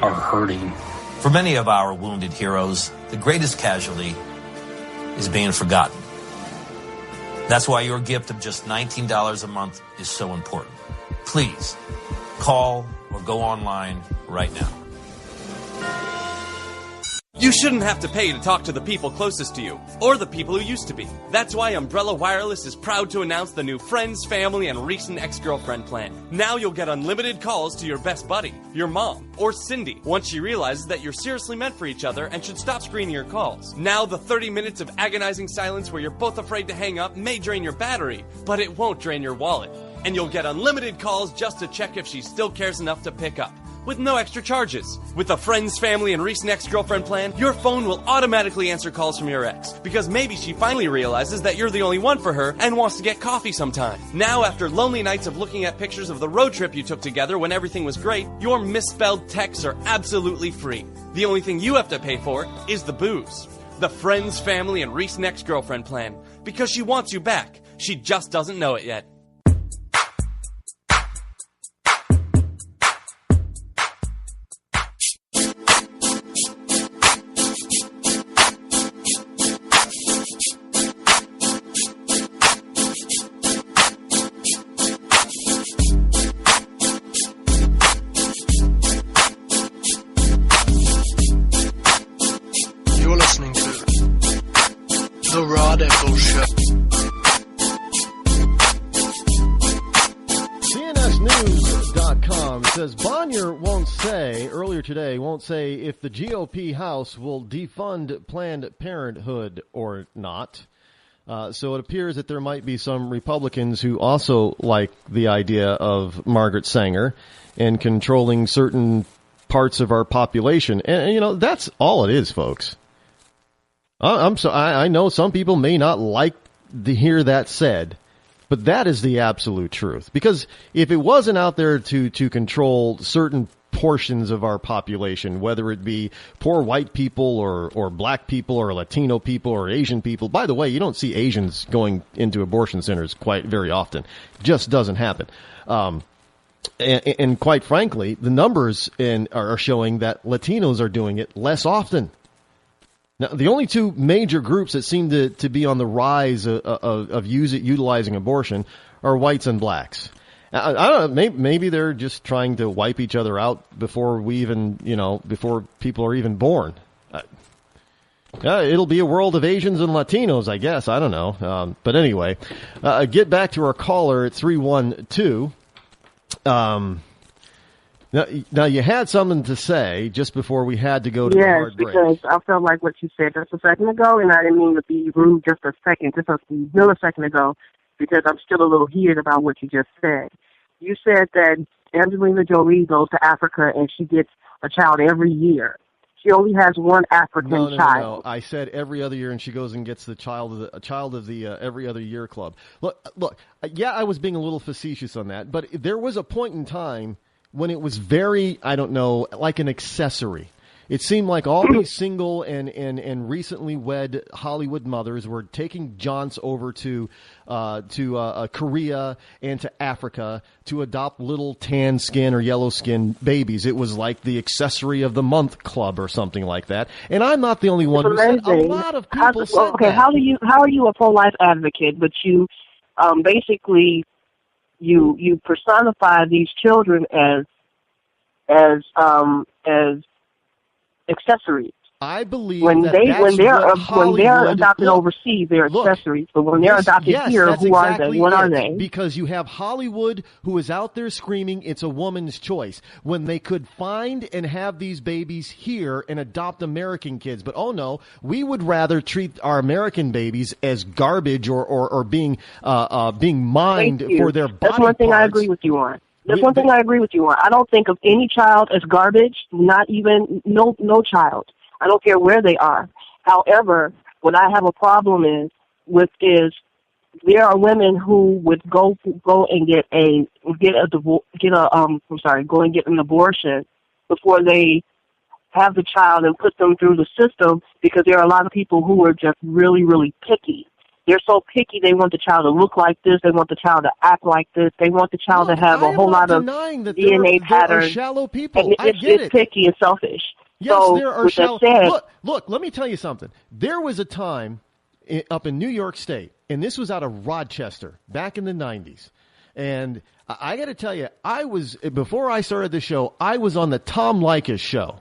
[SPEAKER 15] are hurting.
[SPEAKER 14] For many of our wounded heroes, the greatest casualty is being forgotten. That's why your gift of just $19 a month is so important. Please call or go online right now.
[SPEAKER 18] You shouldn't have to pay to talk to the people closest to you, or the people who used to be. That's why Umbrella Wireless is proud to announce the new Friends, Family, and Recent Ex-Girlfriend plan. Now you'll get unlimited calls to your best buddy, your mom, or Cindy, once she realizes that you're seriously meant for each other and should stop screening your calls. Now the 30 minutes of agonizing silence where you're both afraid to hang up may drain your battery, but it won't drain your wallet. And you'll get unlimited calls just to check if she still cares enough to pick up, with no extra charges. With the Friends, Family, and Recent Ex-Girlfriend plan, your phone will automatically answer calls from your ex, because maybe she finally realizes that you're the only one for her and wants to get coffee sometime. Now, after lonely nights of looking at pictures of the road trip you took together when everything was great, your misspelled texts are absolutely free. The only thing you have to pay for is the booze. The Friends, Family, and Recent Ex-Girlfriend plan, because she wants you back. She just doesn't know it yet.
[SPEAKER 6] You're listening to The Rod Eccles Show.
[SPEAKER 7] CNSnews.com says Bonnier earlier today won't say if the GOP House will defund Planned Parenthood or not. So it appears that there might be some Republicans who also like the idea of Margaret Sanger and controlling certain parts of our population. And you know, that's all it is, folks. I know some people may not like to hear that said, but that is the absolute truth. Because if it wasn't out there to control certain portions of our population, whether it be poor white people or black people or Latino people or Asian people. By the way, you don't see Asians going into abortion centers quite very often. Just doesn't happen. And quite frankly, the numbers are showing that Latinos are doing it less often. Now, the only two major groups that seem to be on the rise of utilizing abortion are whites and blacks. I don't know, maybe they're just trying to wipe each other out before before people are even born. It'll be a world of Asians and Latinos, I guess. I don't know. But anyway, get back to our caller at 312. Now you had something to say just before we had to go to the hard break.
[SPEAKER 19] Yes, because I felt like what you said just a second ago, and I didn't mean to be rude just a millisecond ago, because I'm still a little heated about what you just said. You said that Angelina Jolie goes to Africa and she gets a child every year. She only has one African child.
[SPEAKER 7] No. I said every other year, and she goes and gets the child of the every other year club. Look. Yeah, I was being a little facetious on that, but there was a point in time when it was very, I don't know, like an accessory. It seemed like all these single and recently wed Hollywood mothers were taking jaunts over to Korea and to Africa to adopt little tan skin or yellow skin babies. It was like the accessory of the month club or something like that. And I'm not the only one who said. A lot of people said that.
[SPEAKER 19] How are you a pro-life advocate, but you basically you personify these children as accessories.
[SPEAKER 7] I believe
[SPEAKER 19] when they're adopted overseas, they're accessories. But when they're adopted here, who are they? What are they?
[SPEAKER 7] Because you have Hollywood who is out there screaming it's a woman's choice when they could find and have these babies here and adopt American kids. But oh no, we would rather treat our American babies as garbage or being mined for their body
[SPEAKER 19] That's one thing
[SPEAKER 7] parts.
[SPEAKER 19] I agree with you on. That's one thing I agree with you on. I don't think of any child as garbage, not even no child. I don't care where they are. Go and get an abortion before they have the child and put them through the system, because there are a lot of people who are just really, really picky. They're so picky, they want the child to look like this, they want the child to act like this, they want the child to have a whole lot of DNA patterns.
[SPEAKER 7] There are shallow people.
[SPEAKER 19] It's picky and selfish.
[SPEAKER 7] Yes,
[SPEAKER 19] so,
[SPEAKER 7] there are shallow. Look, let me tell you something. There was a time up in New York State, and this was out of Rochester back in the 90s. And I got to tell you, before I started the show, I was on the Tom Leykis show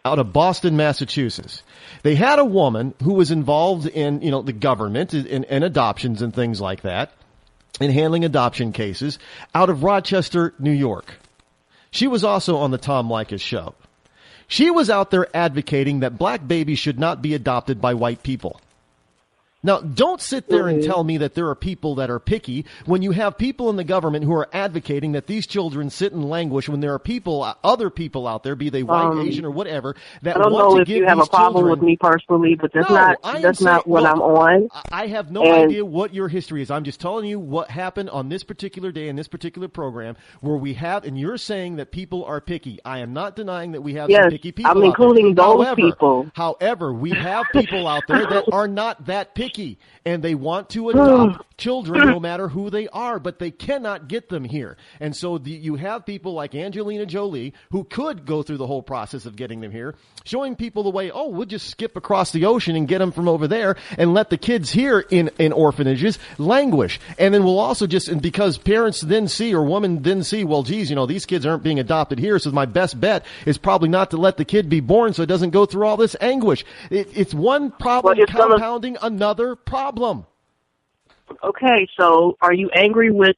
[SPEAKER 7] out of Boston, Massachusetts. They had a woman who was involved in, the government and adoptions and things like that, and handling adoption cases out of Rochester, New York. She was also on the Tom Leykis show. She was out there advocating that black babies should not be adopted by white people. Now, don't sit there and tell me that there are people that are picky when you have people in the government who are advocating that these children sit and languish when there are other people out there, be they white, Asian, or whatever, that want to give these children.
[SPEAKER 19] I don't know if you have a problem with me personally, but that's not what I'm on.
[SPEAKER 7] I have no idea what your history is. I'm just telling you what happened on this particular day in this particular program where we have, and you're saying that people are picky. I am not denying that we have some picky people
[SPEAKER 19] I'm including those people.
[SPEAKER 7] However, we have people out there that are not that picky. And they want to adopt children no matter who they are, but they cannot get them here. And so you have people like Angelina Jolie who could go through the whole process of getting them here, showing people the way, we'll just skip across the ocean and get them from over there and let the kids here in orphanages languish. And then we'll also because parents then see, or women then see, well, geez, these kids aren't being adopted here, so my best bet is probably not to let the kid be born so it doesn't go through all this anguish. It's one problem compounding another problem.
[SPEAKER 19] Okay, so are you angry with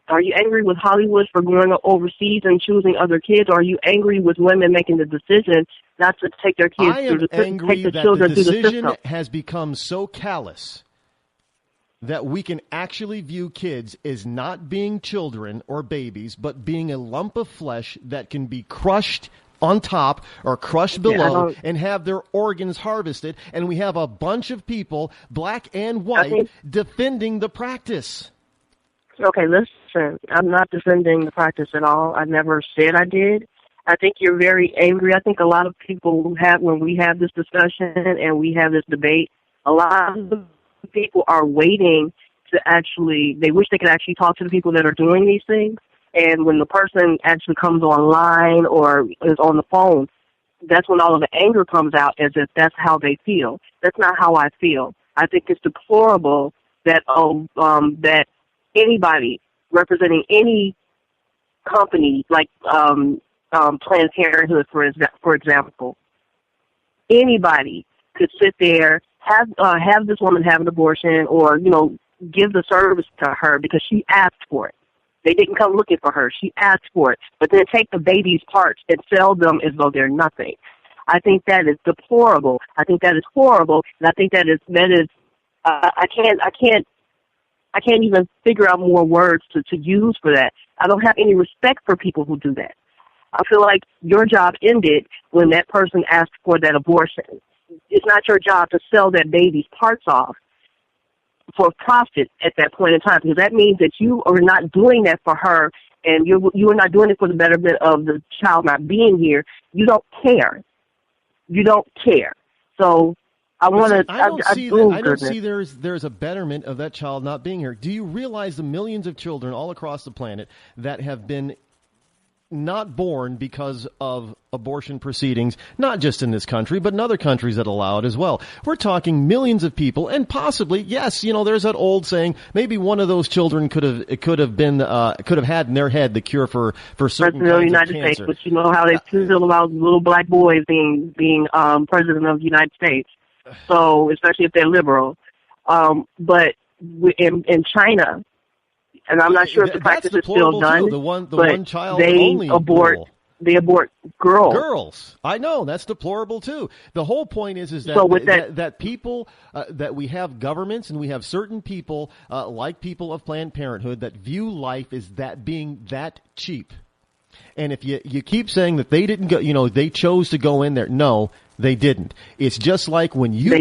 [SPEAKER 19] Hollywood for going overseas and choosing other kids, or are you angry with women making the decision not to take their kids through the system? Take the children through the system.
[SPEAKER 7] The decision has become so callous that we can actually view kids as not being children or babies, but being a lump of flesh that can be crushed on top or crushed below and have their organs harvested. And we have a bunch of people, black and white, defending the practice.
[SPEAKER 19] Okay, let's listen, I'm not defending the practice at all. I never said I did. I think you're very angry. I think a lot of people when we have this discussion and we have this debate, a lot of people are waiting to they wish they could actually talk to the people that are doing these things. And when the person actually comes online or is on the phone, that's when all of the anger comes out as if that's how they feel. That's not how I feel. I think it's deplorable that that anybody representing any company like Planned Parenthood, for example, anybody could sit there, have this woman have an abortion, or give the service to her because she asked for it. They didn't come looking for her. She asked for it. But then take the baby's parts and sell them as though they're nothing. I think that is deplorable. I think that is horrible, and I think that is I can't even figure out more words to use for that. I don't have any respect for people who do that. I feel like your job ended when that person asked for that abortion. It's not your job to sell that baby's parts off for profit at that point in time, because that means that you are not doing that for her, and you are not doing it for the betterment of the child not being here. You don't care. You don't care. So I want to.
[SPEAKER 7] I don't see there's a betterment of that child not being here. Do you realize the millions of children all across the planet that have been not born because of abortion proceedings, not just in this country, but in other countries that allow it as well? We're talking millions of people, and possibly, yes, there's that old saying, maybe one of those children could have had in their head the cure for certain kinds of
[SPEAKER 19] United
[SPEAKER 7] cancer.
[SPEAKER 19] States, but you know how they feel about little black boys being president of the United States. So, especially if they're liberal. But in China, and I'm not sure if the practice is still done, they abort girls.
[SPEAKER 7] Girls. I know, that's deplorable too. The whole point is that that people, that we have governments and we have certain people, like people of Planned Parenthood, that view life as that being that cheap. And if you keep saying that they didn't go, they chose to go in there. No, they didn't. It's just like when you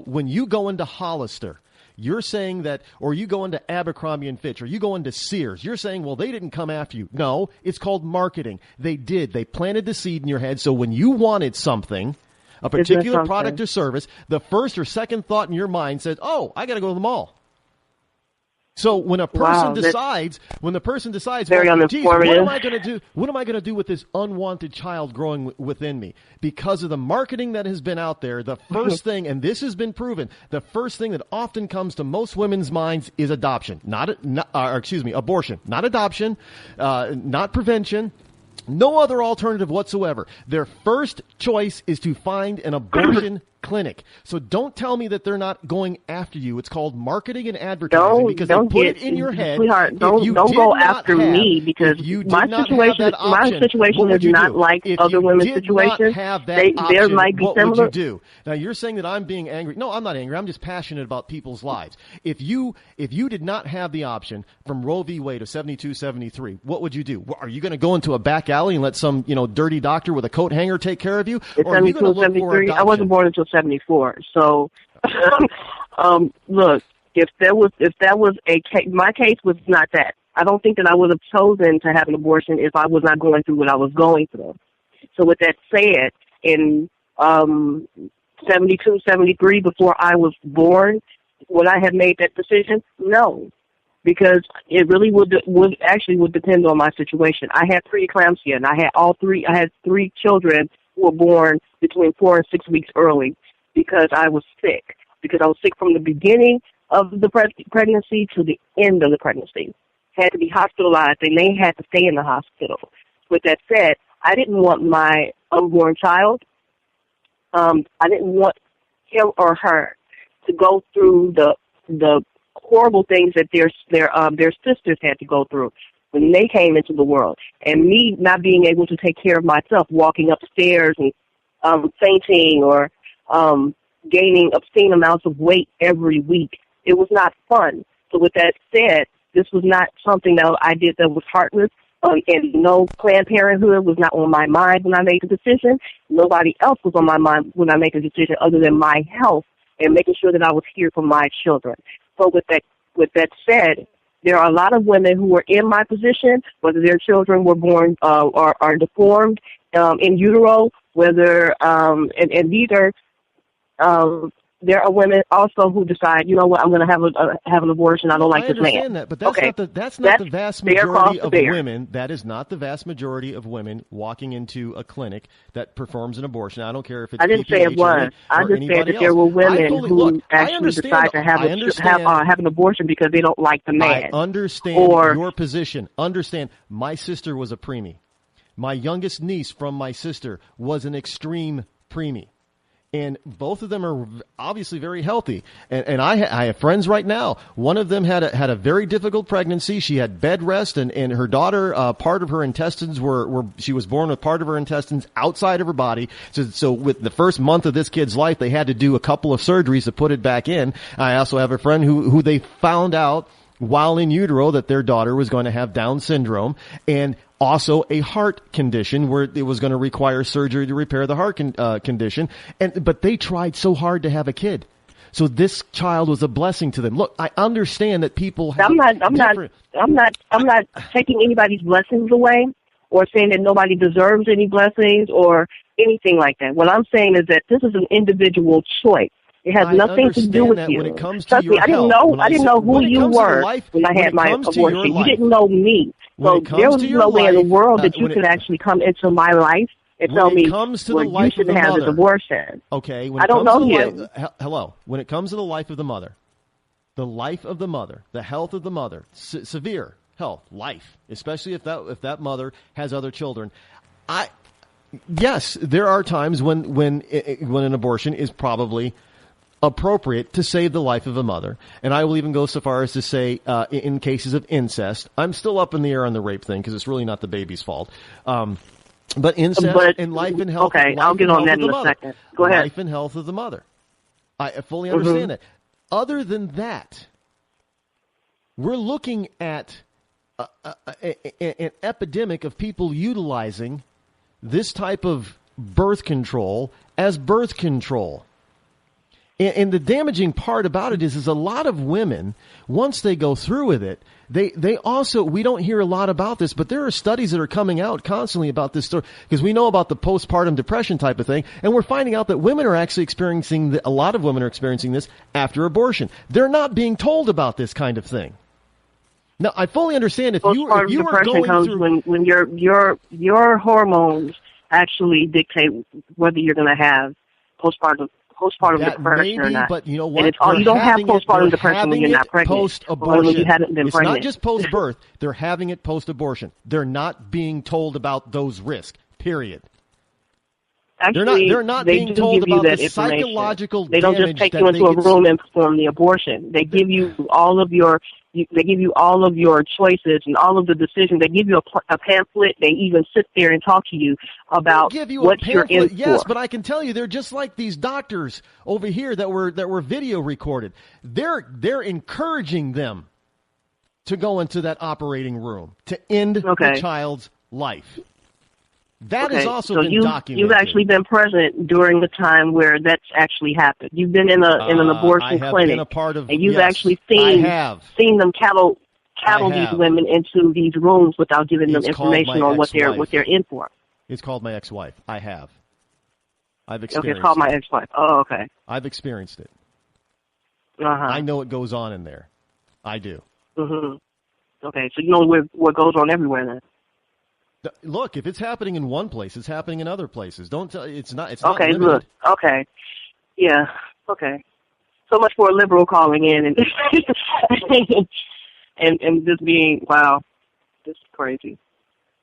[SPEAKER 7] when you go into Hollister, you're saying that, or you go into Abercrombie and Fitch, or you go into Sears, you're saying, well, they didn't come after you. No, it's called marketing. They did. They planted the seed in your head. So when you wanted something, a particular product or service, the first or second thought in your mind says, oh, I got to go to the mall. So when a person decides, well, geez, what am I going to do? What am I going to do with this unwanted child growing within me? Because of the marketing that has been out there, the first thing, and this has been proven, the first thing that often comes to most women's minds is adoption, abortion, not adoption, not prevention. No other alternative whatsoever. Their first choice is to find an abortion clinic. So don't tell me that they're not going after you. It's called marketing and advertising because they put it in your head.
[SPEAKER 19] Sweetheart, don't go after me because my situation is not like other women's situations. There might be similar.
[SPEAKER 7] What would you do? Now you're saying that I'm being angry. No, I'm not angry. I'm just passionate about people's lives. If you did not have the option from Roe v. Wade of 72-73, what would you do? Are you going to go into a back alley and let some dirty doctor with a coat hanger take care of you?
[SPEAKER 19] It's 72-73. I wasn't born until 74. So, look, if that was a case, my case was not that. I don't think that I would have chosen to have an abortion if I was not going through what I was going through. So with that said, in 72, 73, before I was born, would I have made that decision? No, because it really would depend on my situation. I had preeclampsia, and I had three children who were born between 4 and 6 weeks early because I was sick. Because I was sick from the beginning of the pregnancy to the end of the pregnancy. Had to be hospitalized, and they had to stay in the hospital. With that said, I didn't want my unborn child. I didn't want him or her to go through the horrible things that their sisters had to go through when they came into the world, and me not being able to take care of myself, walking upstairs and fainting or gaining obscene amounts of weight every week. It was not fun. So with that said, this was not something that I did that was heartless. And no, Planned Parenthood was not on my mind when I made the decision. Nobody else was on my mind when I made the decision other than my health and making sure that I was here for my children. So with that said, there are a lot of women who are in my position, whether their children were born are deformed in utero, whether and these are. There are women also who decide, you know what, I'm going to have an abortion. I don't like this man.
[SPEAKER 7] I understand that, but that's not the vast majority of women. That is not the vast majority of women walking into a clinic that performs an abortion. I don't care if it's
[SPEAKER 19] I didn't say it was. I just said that there were women who actually decide to have an abortion because they don't like the man.
[SPEAKER 7] I understand your position. Understand, my sister was a preemie. My youngest niece from my sister was an extreme preemie. And both of them are obviously very healthy. And I have friends right now. One of them had a very difficult pregnancy. She had bed rest, and her daughter, part of her intestines she was born with part of her intestines outside of her body. So with the first month of this kid's life, they had to do a couple of surgeries to put it back in. I also have a friend who they found out while in utero that their daughter was going to have Down syndrome, and also a heart condition where it was going to require surgery to repair the heart condition. But they tried so hard to have a kid. So this child was a blessing to them. Look, I understand that people have
[SPEAKER 19] I'm not taking anybody's blessings away or saying that nobody deserves any blessings or anything like that. What I'm saying is that this is an individual choice. It has nothing to do with you.
[SPEAKER 7] When it comes to
[SPEAKER 19] Trust me, I didn't know who you were when I had my abortion. You didn't know me. So there was no way in the world that you could actually come into my life and tell me, well, you shouldn't have this abortion.
[SPEAKER 7] Okay.
[SPEAKER 19] I don't know you.
[SPEAKER 7] Hello. When it comes to the life of the mother, the health of the mother, severe health, life, especially if that mother has other children. Yes, there are times when an abortion is probably appropriate to save the life of a mother. And I will even go so far as to say, in cases of incest, I'm still up in the air on the rape thing because it's really not the baby's fault. But incest and life and health.
[SPEAKER 19] Okay, I'll get on that in a second. Go ahead.
[SPEAKER 7] Life and health of the mother. I fully understand that. Other than that, we're looking at an epidemic of people utilizing this type of birth control as birth control. And the damaging part about it is a lot of women, once they go through with it, they also, we don't hear a lot about this, but there are studies that are coming out constantly about this story, because we know about the postpartum depression type of thing, and we're finding out that women are actually experiencing, a lot of women are experiencing this after abortion. They're not being told about this kind of thing. Now, I fully understand if you were going
[SPEAKER 19] comes
[SPEAKER 7] through
[SPEAKER 19] when your hormones actually dictate whether you're going to have postpartum depression or not.
[SPEAKER 7] But you know what?
[SPEAKER 19] You don't have postpartum depression when you're not pregnant.
[SPEAKER 7] Post-abortion.
[SPEAKER 19] When you haven't been
[SPEAKER 7] it's
[SPEAKER 19] pregnant.
[SPEAKER 7] Not just post-birth. They're having it post-abortion. They're not being told about those risks, period.
[SPEAKER 19] Actually,
[SPEAKER 7] they're not
[SPEAKER 19] they
[SPEAKER 7] being
[SPEAKER 19] do
[SPEAKER 7] told
[SPEAKER 19] give you
[SPEAKER 7] about
[SPEAKER 19] that
[SPEAKER 7] the psychological
[SPEAKER 19] They don't just take you into a room and perform the abortion. They give you all of your choices and all of the decisions. They give you a pamphlet. They even sit there and talk to you about what you're in for.
[SPEAKER 7] Yes, but I can tell you, they're just like these doctors over here that were video recorded. They're encouraging them to go into that operating room to end the child's life. That has also been documented.
[SPEAKER 19] You've actually been present during the time where that's actually happened. You've been in an abortion clinic,
[SPEAKER 7] been a part of,
[SPEAKER 19] and you've
[SPEAKER 7] yes,
[SPEAKER 19] actually seen them cattle these women into these rooms without giving them information on what they're in for.
[SPEAKER 7] It's called my ex-wife. I have. I've experienced.
[SPEAKER 19] Okay, it's called my ex-wife. Oh, okay.
[SPEAKER 7] I've experienced it.
[SPEAKER 19] I
[SPEAKER 7] know what goes on in there. I do.
[SPEAKER 19] Okay, so you know what goes on everywhere then.
[SPEAKER 7] Look, if it's happening in one place, it's happening in other places. Don't tell. It's not. It's
[SPEAKER 19] okay.
[SPEAKER 7] Not limited.
[SPEAKER 19] Good. Okay. Yeah. Okay. So much for a liberal calling in and this being this is crazy.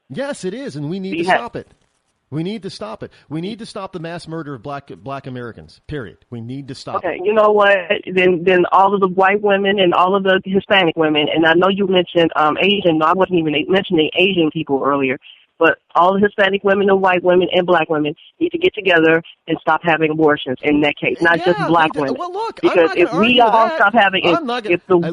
[SPEAKER 7] Yes, it is, and we need to stop it. We need to stop it. We need to stop the mass murder of black Americans. Period. We need to stop it.
[SPEAKER 19] Okay, you know what? Then all of the white women and all of the Hispanic women, and I know you mentioned Asian. No, I wasn't even mentioning Asian people earlier. But all the Hispanic women and white women and black women need to get together and stop having abortions in that case, not just black women.
[SPEAKER 7] Well, look,
[SPEAKER 19] because if we all stop having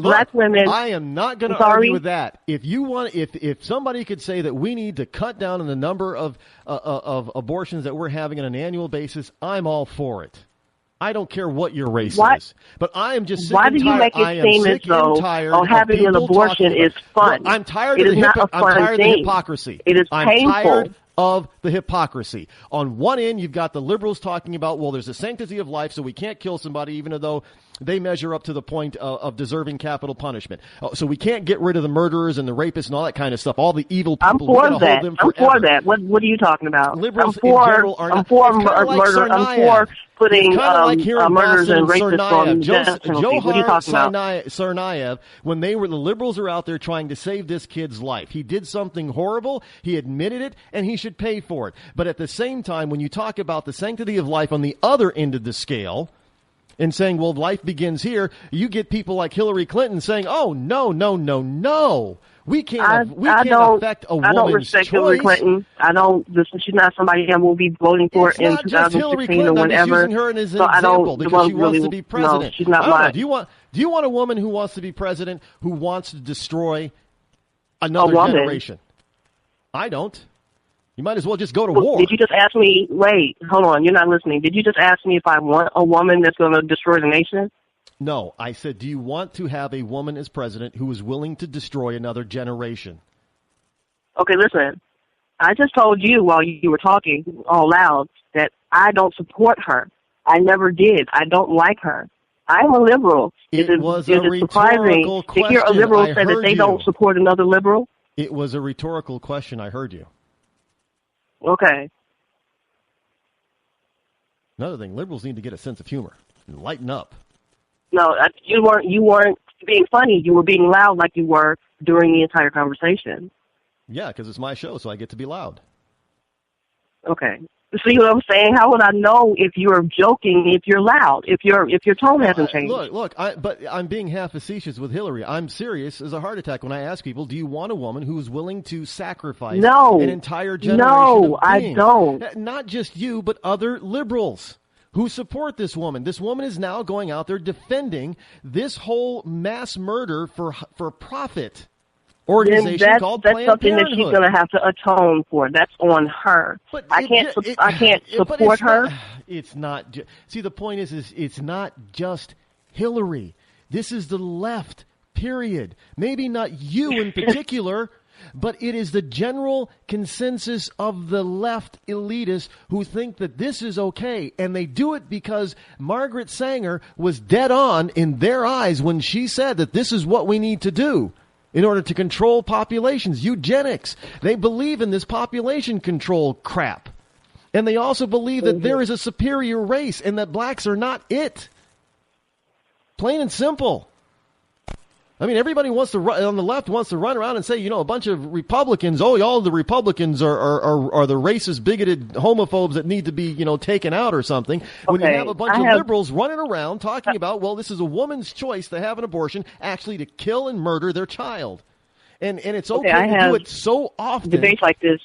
[SPEAKER 19] black women,
[SPEAKER 7] I am not going to argue with that. If you want, if somebody could say that we need to cut down on the number of abortions that we're having on an annual basis, I'm all for it. I don't care what your race
[SPEAKER 19] Why-
[SPEAKER 7] is. But I am just sick
[SPEAKER 19] Why
[SPEAKER 7] and
[SPEAKER 19] do you
[SPEAKER 7] tired.
[SPEAKER 19] make
[SPEAKER 7] I
[SPEAKER 19] it
[SPEAKER 7] am
[SPEAKER 19] seem as
[SPEAKER 7] sick and
[SPEAKER 19] though
[SPEAKER 7] tired
[SPEAKER 19] oh,
[SPEAKER 7] of
[SPEAKER 19] having an
[SPEAKER 7] people
[SPEAKER 19] abortion
[SPEAKER 7] talking
[SPEAKER 19] is fun?
[SPEAKER 7] Look, I'm tired
[SPEAKER 19] It
[SPEAKER 7] of
[SPEAKER 19] is
[SPEAKER 7] the
[SPEAKER 19] not a
[SPEAKER 7] I'm
[SPEAKER 19] fun
[SPEAKER 7] tired of the
[SPEAKER 19] thing.
[SPEAKER 7] hypocrisy.
[SPEAKER 19] It is
[SPEAKER 7] I'm
[SPEAKER 19] painful.
[SPEAKER 7] tired of the hypocrisy. On one end, you've got the liberals talking about, well, there's a sanctity of life, so we can't kill somebody even though they measure up to the point of deserving capital punishment. So we can't get rid of the murderers and the rapists and all that kind of stuff, all the evil people.
[SPEAKER 19] I'm for
[SPEAKER 7] we gotta
[SPEAKER 19] that.
[SPEAKER 7] hold them
[SPEAKER 19] I'm
[SPEAKER 7] forever.
[SPEAKER 19] for that. What are you talking about?
[SPEAKER 7] Liberals
[SPEAKER 19] I'm for,
[SPEAKER 7] in general are
[SPEAKER 19] I'm
[SPEAKER 7] not.
[SPEAKER 19] for
[SPEAKER 7] It's kinda like
[SPEAKER 19] murder.
[SPEAKER 7] Tsarnaev.
[SPEAKER 19] I'm for putting
[SPEAKER 7] It's kinda like here in
[SPEAKER 19] murders
[SPEAKER 7] Boston
[SPEAKER 19] and rapists
[SPEAKER 7] Tsarnaev.
[SPEAKER 19] on the death penalty. What are you
[SPEAKER 7] Johar
[SPEAKER 19] talking about?
[SPEAKER 7] Tsarnaev, when the liberals are out there trying to save this kid's life, he did something horrible. He admitted it, and he should pay for it. But at the same time, when you talk about the sanctity of life on the other end of the scale, and saying, well, life begins here, you get people like Hillary Clinton saying, oh, no. We can't affect a woman's
[SPEAKER 19] I don't respect
[SPEAKER 7] choice.
[SPEAKER 19] Hillary Clinton. I don't. She's not somebody I will be voting for in
[SPEAKER 7] Not just Hillary
[SPEAKER 19] 2016 or
[SPEAKER 7] Clinton. I'm just
[SPEAKER 19] whenever.
[SPEAKER 7] using her as an
[SPEAKER 19] So I
[SPEAKER 7] example
[SPEAKER 19] don't.
[SPEAKER 7] because she wants
[SPEAKER 19] really,
[SPEAKER 7] to be president.
[SPEAKER 19] No, she's not
[SPEAKER 7] I don't know.
[SPEAKER 19] mine.
[SPEAKER 7] Do you want a woman who wants to be president who wants to destroy another
[SPEAKER 19] woman.
[SPEAKER 7] generation? I don't. You might as well just go to war.
[SPEAKER 19] Did you just ask me? Wait, hold on. You're not listening. Did you just ask me if I want a woman that's going to destroy the nation?
[SPEAKER 7] No, I said, do you want to have a woman as president who is willing to destroy another generation?
[SPEAKER 19] Okay, listen. I just told you while you were talking all loud that I don't support her. I never did. I don't like her. I'm a liberal.
[SPEAKER 7] It was a
[SPEAKER 19] surprising
[SPEAKER 7] rhetorical
[SPEAKER 19] to hear a
[SPEAKER 7] question.
[SPEAKER 19] liberal
[SPEAKER 7] I
[SPEAKER 19] say that
[SPEAKER 7] heard
[SPEAKER 19] they
[SPEAKER 7] you.
[SPEAKER 19] don't support another liberal?
[SPEAKER 7] It was a rhetorical question. I heard you.
[SPEAKER 19] Okay.
[SPEAKER 7] Another thing, liberals need to get a sense of humor and lighten up.
[SPEAKER 19] No, you weren't being funny. You were being loud like you were during the entire conversation.
[SPEAKER 7] Yeah, because it's my show, so I get to be loud.
[SPEAKER 19] Okay. See what I'm saying? How would I know if you're joking, if you're loud, if your tone hasn't changed?
[SPEAKER 7] Look, but I'm being half facetious with Hillary. I'm serious as a heart attack when I ask people, do you want a woman who's willing to sacrifice an entire generation of beings?
[SPEAKER 19] I don't.
[SPEAKER 7] Not just you, but other liberals who support this woman. This woman is now going out there defending this whole mass murder for profit organization called Planned
[SPEAKER 19] something
[SPEAKER 7] Parenthood.
[SPEAKER 19] that she's going to have to atone for. That's on her.
[SPEAKER 7] But
[SPEAKER 19] I can't support her.
[SPEAKER 7] It's not. See, the point is it's not just Hillary. This is the left, period. Maybe not you in particular, but it is the general consensus of the left elitists who think that this is okay. And they do it because Margaret Sanger was dead on in their eyes when she said that this is what we need to do in order to control populations. Eugenics. They believe in this population control crap. And they also believe that there is a superior race and that blacks are not it. Plain and simple. I mean, everybody wants to on the left wants to run around and say, a bunch of Republicans, all the Republicans are the racist, bigoted homophobes that need to be, taken out or something. When you have a bunch of liberals running around talking about, well, this is a woman's choice to have an abortion, actually to kill and murder their child. And it's okay to do it so often.
[SPEAKER 19] Debates like this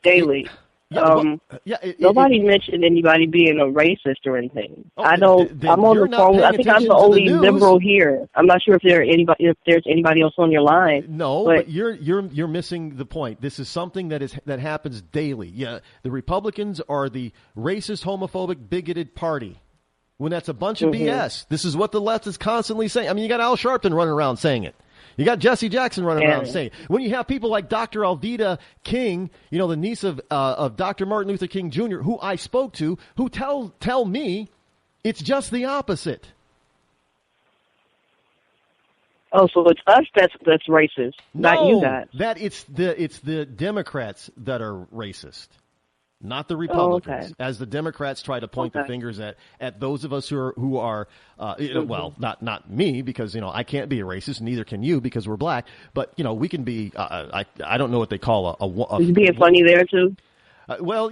[SPEAKER 19] daily. Nobody mentioned anybody being a racist or anything. I'm on the phone. I think I'm the only liberal here. I'm not sure if there's anybody else on your line.
[SPEAKER 7] No, but you're missing the point. This is something that happens daily. Yeah, the Republicans are the racist, homophobic, bigoted party. When that's a bunch of BS. This is what the left is constantly saying. I mean, you got Al Sharpton running around saying it. You got Jesse Jackson running around saying, when you have people like Dr. Alveda King, the niece of Dr. Martin Luther King Jr., who I spoke to, who tell me it's just the opposite.
[SPEAKER 19] Oh, so it's us that's racist, not you guys.
[SPEAKER 7] It's the Democrats that are racist. Not the Republicans, as the Democrats try to point the fingers at those of us who are well, not me, because I can't be a racist, neither can you because we're black. But we can be. I don't know what they call a
[SPEAKER 19] Is being funny there too?
[SPEAKER 7] Well,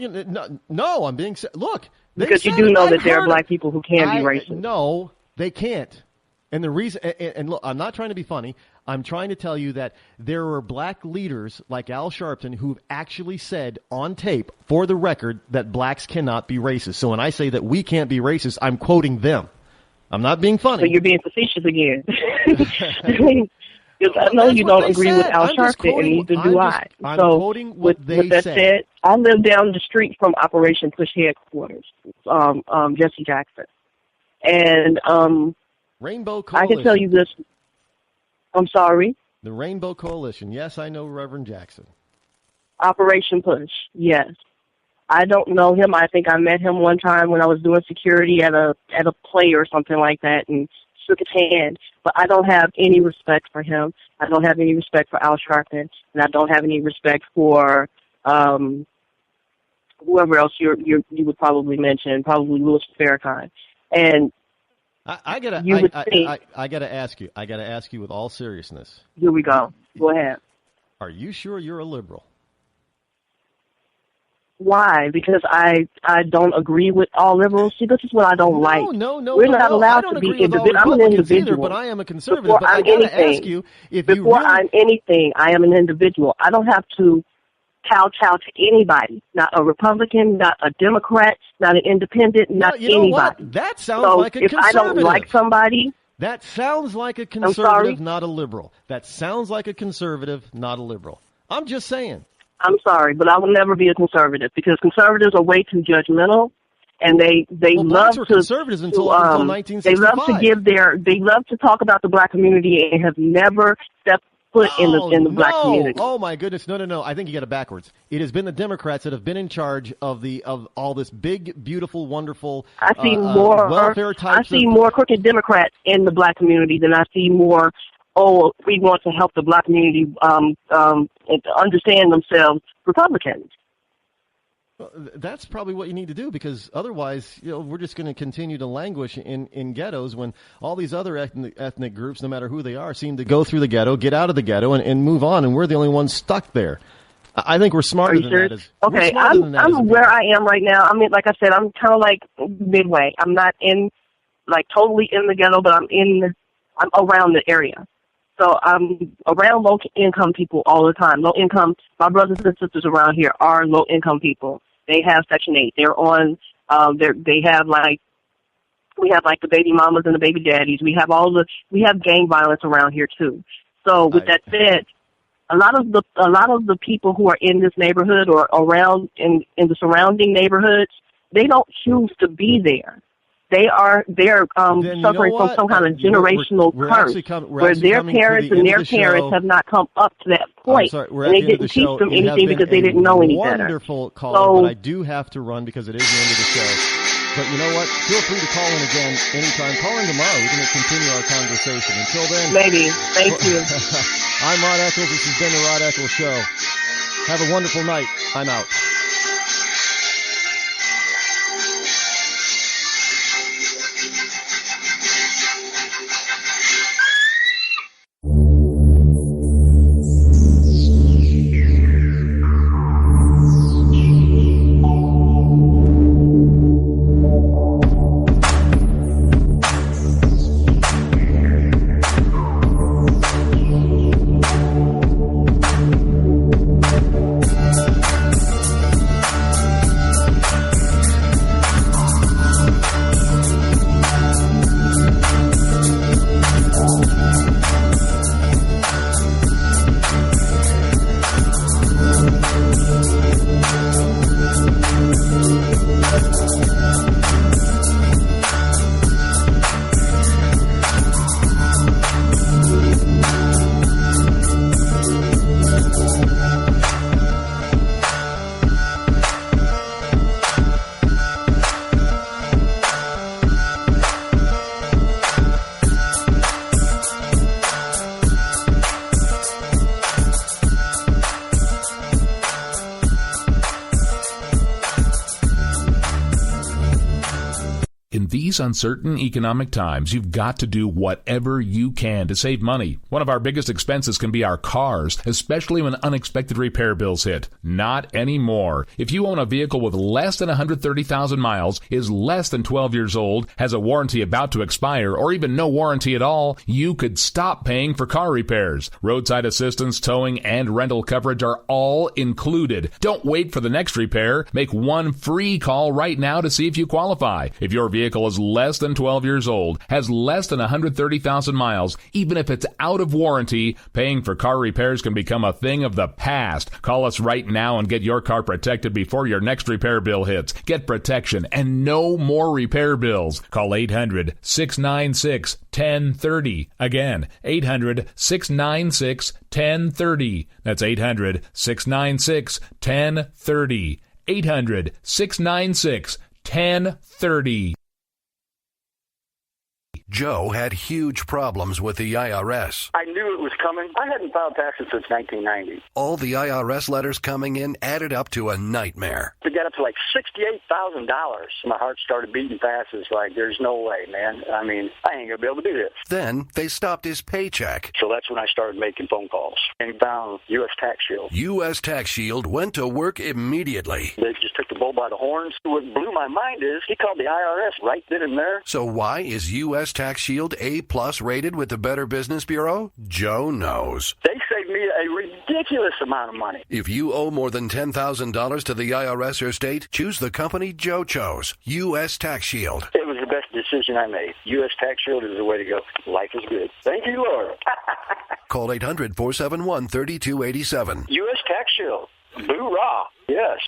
[SPEAKER 7] no, I'm being. Look,
[SPEAKER 19] because you do know that there are black people who can be racist.
[SPEAKER 7] No, they can't. And the reason, and look, I'm not trying to be funny. I'm trying to tell you that there are black leaders like Al Sharpton who've actually said on tape, for the record, that blacks cannot be racist. So when I say that we can't be racist, I'm quoting them. I'm not being funny.
[SPEAKER 19] So you're being facetious again. Because I know you don't agree with Al Sharpton, and neither do I.
[SPEAKER 7] I'm
[SPEAKER 19] so
[SPEAKER 7] quoting what they
[SPEAKER 19] with that said, I live down the street from Operation Push Headquarters, Jesse Jackson. And
[SPEAKER 7] Rainbow Coalition.
[SPEAKER 19] I can tell you this. I'm sorry?
[SPEAKER 7] The Rainbow Coalition. Yes, I know Reverend Jackson.
[SPEAKER 19] Operation Push, yes. I don't know him. I think I met him one time when I was doing security at a play or something like that and shook his hand. But I don't have any respect for him. I don't have any respect for Al Sharpton, and I don't have any respect for whoever else you would probably mention, probably Louis Farrakhan. And
[SPEAKER 7] I gotta ask you. I gotta ask you with all seriousness.
[SPEAKER 19] Here we go. Go ahead.
[SPEAKER 7] Are you sure you're a liberal?
[SPEAKER 19] Why? Because I don't agree with all liberals. See, this is what I don't like.
[SPEAKER 7] No.
[SPEAKER 19] We're not allowed to be individual. I'm an individual.
[SPEAKER 7] Either, but I am a conservative. But I gotta ask you
[SPEAKER 19] I'm anything, I am an individual. I don't have to kowtow to anybody. Not a Republican, not a Democrat, not an independent, not anybody.
[SPEAKER 7] What? That sounds like a conservative.
[SPEAKER 19] If I don't like somebody,
[SPEAKER 7] that sounds like a conservative, not a liberal. That sounds like a conservative, not a liberal. I'm just saying.
[SPEAKER 19] I'm sorry, but I will never be a conservative because conservatives are way too judgmental, and they love to
[SPEAKER 7] conservatives until 1965.
[SPEAKER 19] They love to they love to talk about the black community and have never stepped foot in the black community.
[SPEAKER 7] Oh my goodness, no! I think you got it backwards. It has been the Democrats that have been in charge of all this big, beautiful, wonderful.
[SPEAKER 19] I see more
[SPEAKER 7] welfare types.
[SPEAKER 19] I see more crooked Democrats in the black community than I see more. Oh, we want to help the black community understand themselves, Republicans.
[SPEAKER 7] Well, that's probably what you need to do because otherwise, we're just going to continue to languish in ghettos when all these other ethnic groups, no matter who they are, seem to go through the ghetto, get out of the ghetto, and move on, and we're the only ones stuck there. I think we're smarter than that.
[SPEAKER 19] Okay, I'm where I am right now. I mean, like I said, I'm kind of like midway. I'm not totally in the ghetto, but I'm around the area. So I'm around low-income people all the time. Low-income, my brothers and sisters around here are low-income people. They have Section 8. They're on, we have the baby mamas and the baby daddies. We have gang violence around here too. So with that said, a lot of the people who are in this neighborhood or around in the surrounding neighborhoods, they don't choose to be there. They're suffering from some kind of generational curse where their parents and their parents have not come up to that point, and they didn't teach them anything because they didn't know any better.
[SPEAKER 7] Wonderful caller, but I do have to run because it is the end of the show. But you know what? Feel free to call in again anytime. Call in tomorrow. We're going to continue our conversation. Until then,
[SPEAKER 19] maybe. Thank you.
[SPEAKER 7] I'm Rod Eccles. This has been the Rod Eccles Show. Have a wonderful night. I'm out.
[SPEAKER 1] In these uncertain economic times, you've got to do whatever you can to save money. One of our biggest expenses can be our cars, especially when unexpected repair bills hit. Not anymore. If you own a vehicle with less than 130,000 miles, is less than 12 years old, has a warranty about to expire, or even no warranty at all, you could stop paying for car repairs. Roadside assistance, towing, and rental coverage are all included. Don't wait for the next repair. Make one free call right now to see if you qualify. If your vehicle vehicle is less than 12 years old, has less than 130,000 miles, even if it's out of warranty, paying for car repairs can become a thing of the past. Call us right now and get your car protected before your next repair bill hits. Get protection and no more repair bills. Call 800-696-1030. Again, 800-696-1030. That's 800-696-1030. 800-696-1030.
[SPEAKER 2] Joe had huge problems with the IRS.
[SPEAKER 3] I knew it was coming. I hadn't filed taxes since 1990.
[SPEAKER 2] All the IRS letters coming in added up to a nightmare.
[SPEAKER 3] To get up to like $68,000, my heart started beating fast. It's like, there's no way, man. I mean, I ain't going to be able to do this.
[SPEAKER 2] Then they stopped his paycheck.
[SPEAKER 3] So that's when I started making phone calls and found U.S. Tax Shield.
[SPEAKER 2] U.S. Tax Shield went to work immediately.
[SPEAKER 3] They just took the bull by the horns. What blew my mind is he called the IRS right then and there.
[SPEAKER 2] So why is U.S. Tax Shield A+ rated with the Better Business Bureau? Joe knows.
[SPEAKER 3] They saved me a ridiculous amount of money.
[SPEAKER 2] If you owe more than $10,000 to the IRS or state, choose the company Joe chose, U.S. Tax Shield.
[SPEAKER 3] It was the best decision I made. U.S. Tax Shield is the way to go. Life is good. Thank you, Lord.
[SPEAKER 2] Call 800-471-3287.
[SPEAKER 3] U.S. Tax Shield. Boo-rah. Yes.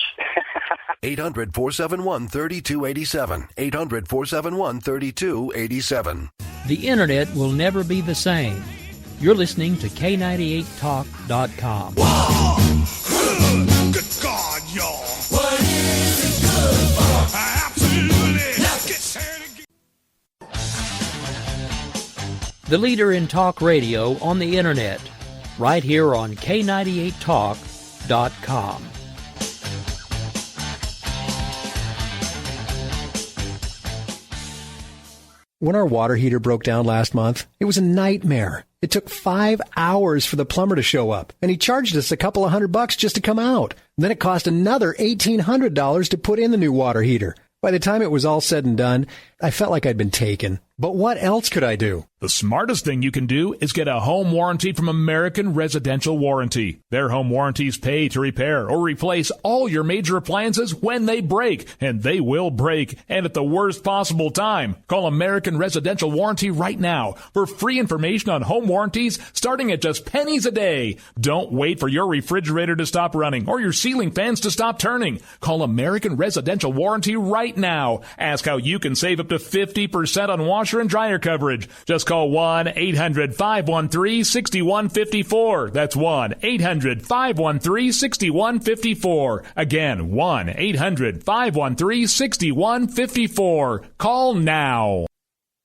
[SPEAKER 2] 800-471-3287. 800-471-3287.
[SPEAKER 4] The Internet will never be the same. You're listening to K98Talk.com.
[SPEAKER 5] Good God, y'all. What is it good for? Absolutely.
[SPEAKER 4] The leader in talk radio on the Internet. Right here on K98Talk.com.
[SPEAKER 10] When our water heater broke down last month, it was a nightmare. It took 5 hours for the plumber to show up, and he charged us a couple of $100 just to come out. And then it cost another $1,800 to put in the new water heater. By the time it was all said and done, I felt like I'd been taken. But what else could I do?
[SPEAKER 1] The smartest thing you can do is get a home warranty from American Residential Warranty. Their home warranties pay to repair or replace all your major appliances when they break, and they will break, and at the worst possible time. Call American Residential Warranty right now for free information on home warranties starting at just pennies a day. Don't wait for your refrigerator to stop running or your ceiling fans to stop turning. Call American Residential Warranty right now. Ask how you can save up to 50% on washer and dryer coverage. Just call 1-800-513-6154. That's 1-800-513-6154. Again, 1-800-513-6154. Call now.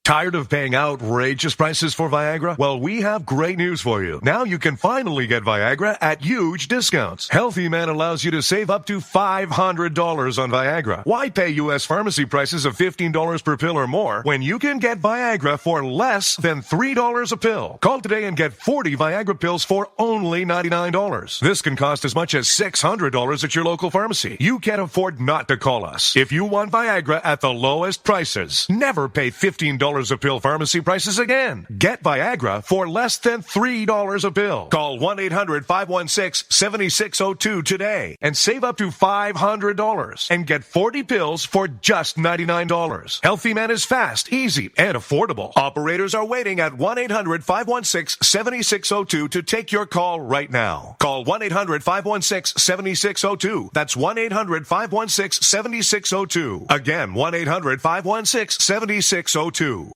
[SPEAKER 11] Tired of paying outrageous prices for Viagra? Well, we have great news for you. Now you can finally get Viagra at huge discounts. Healthy Man allows you to save up to $500 on Viagra. Why pay U.S. pharmacy prices of $15 per pill or more when you can get Viagra for less than $3 a pill? Call today and get 40 Viagra pills for only $99. This can cost as much as $600 at your local pharmacy. You can't afford not to call us. If you want Viagra at the lowest prices, never pay $15 a pill pharmacy prices again. Get Viagra for less than $3 a pill. Call 1-800-516-7602 today and save up to $500 and get 40 pills for just $99. Healthy Man is fast, easy, and affordable. Operators are waiting at 1-800-516-7602 to take your call right now. Call 1-800-516-7602. That's 1-800-516-7602. Again, 1-800-516-7602.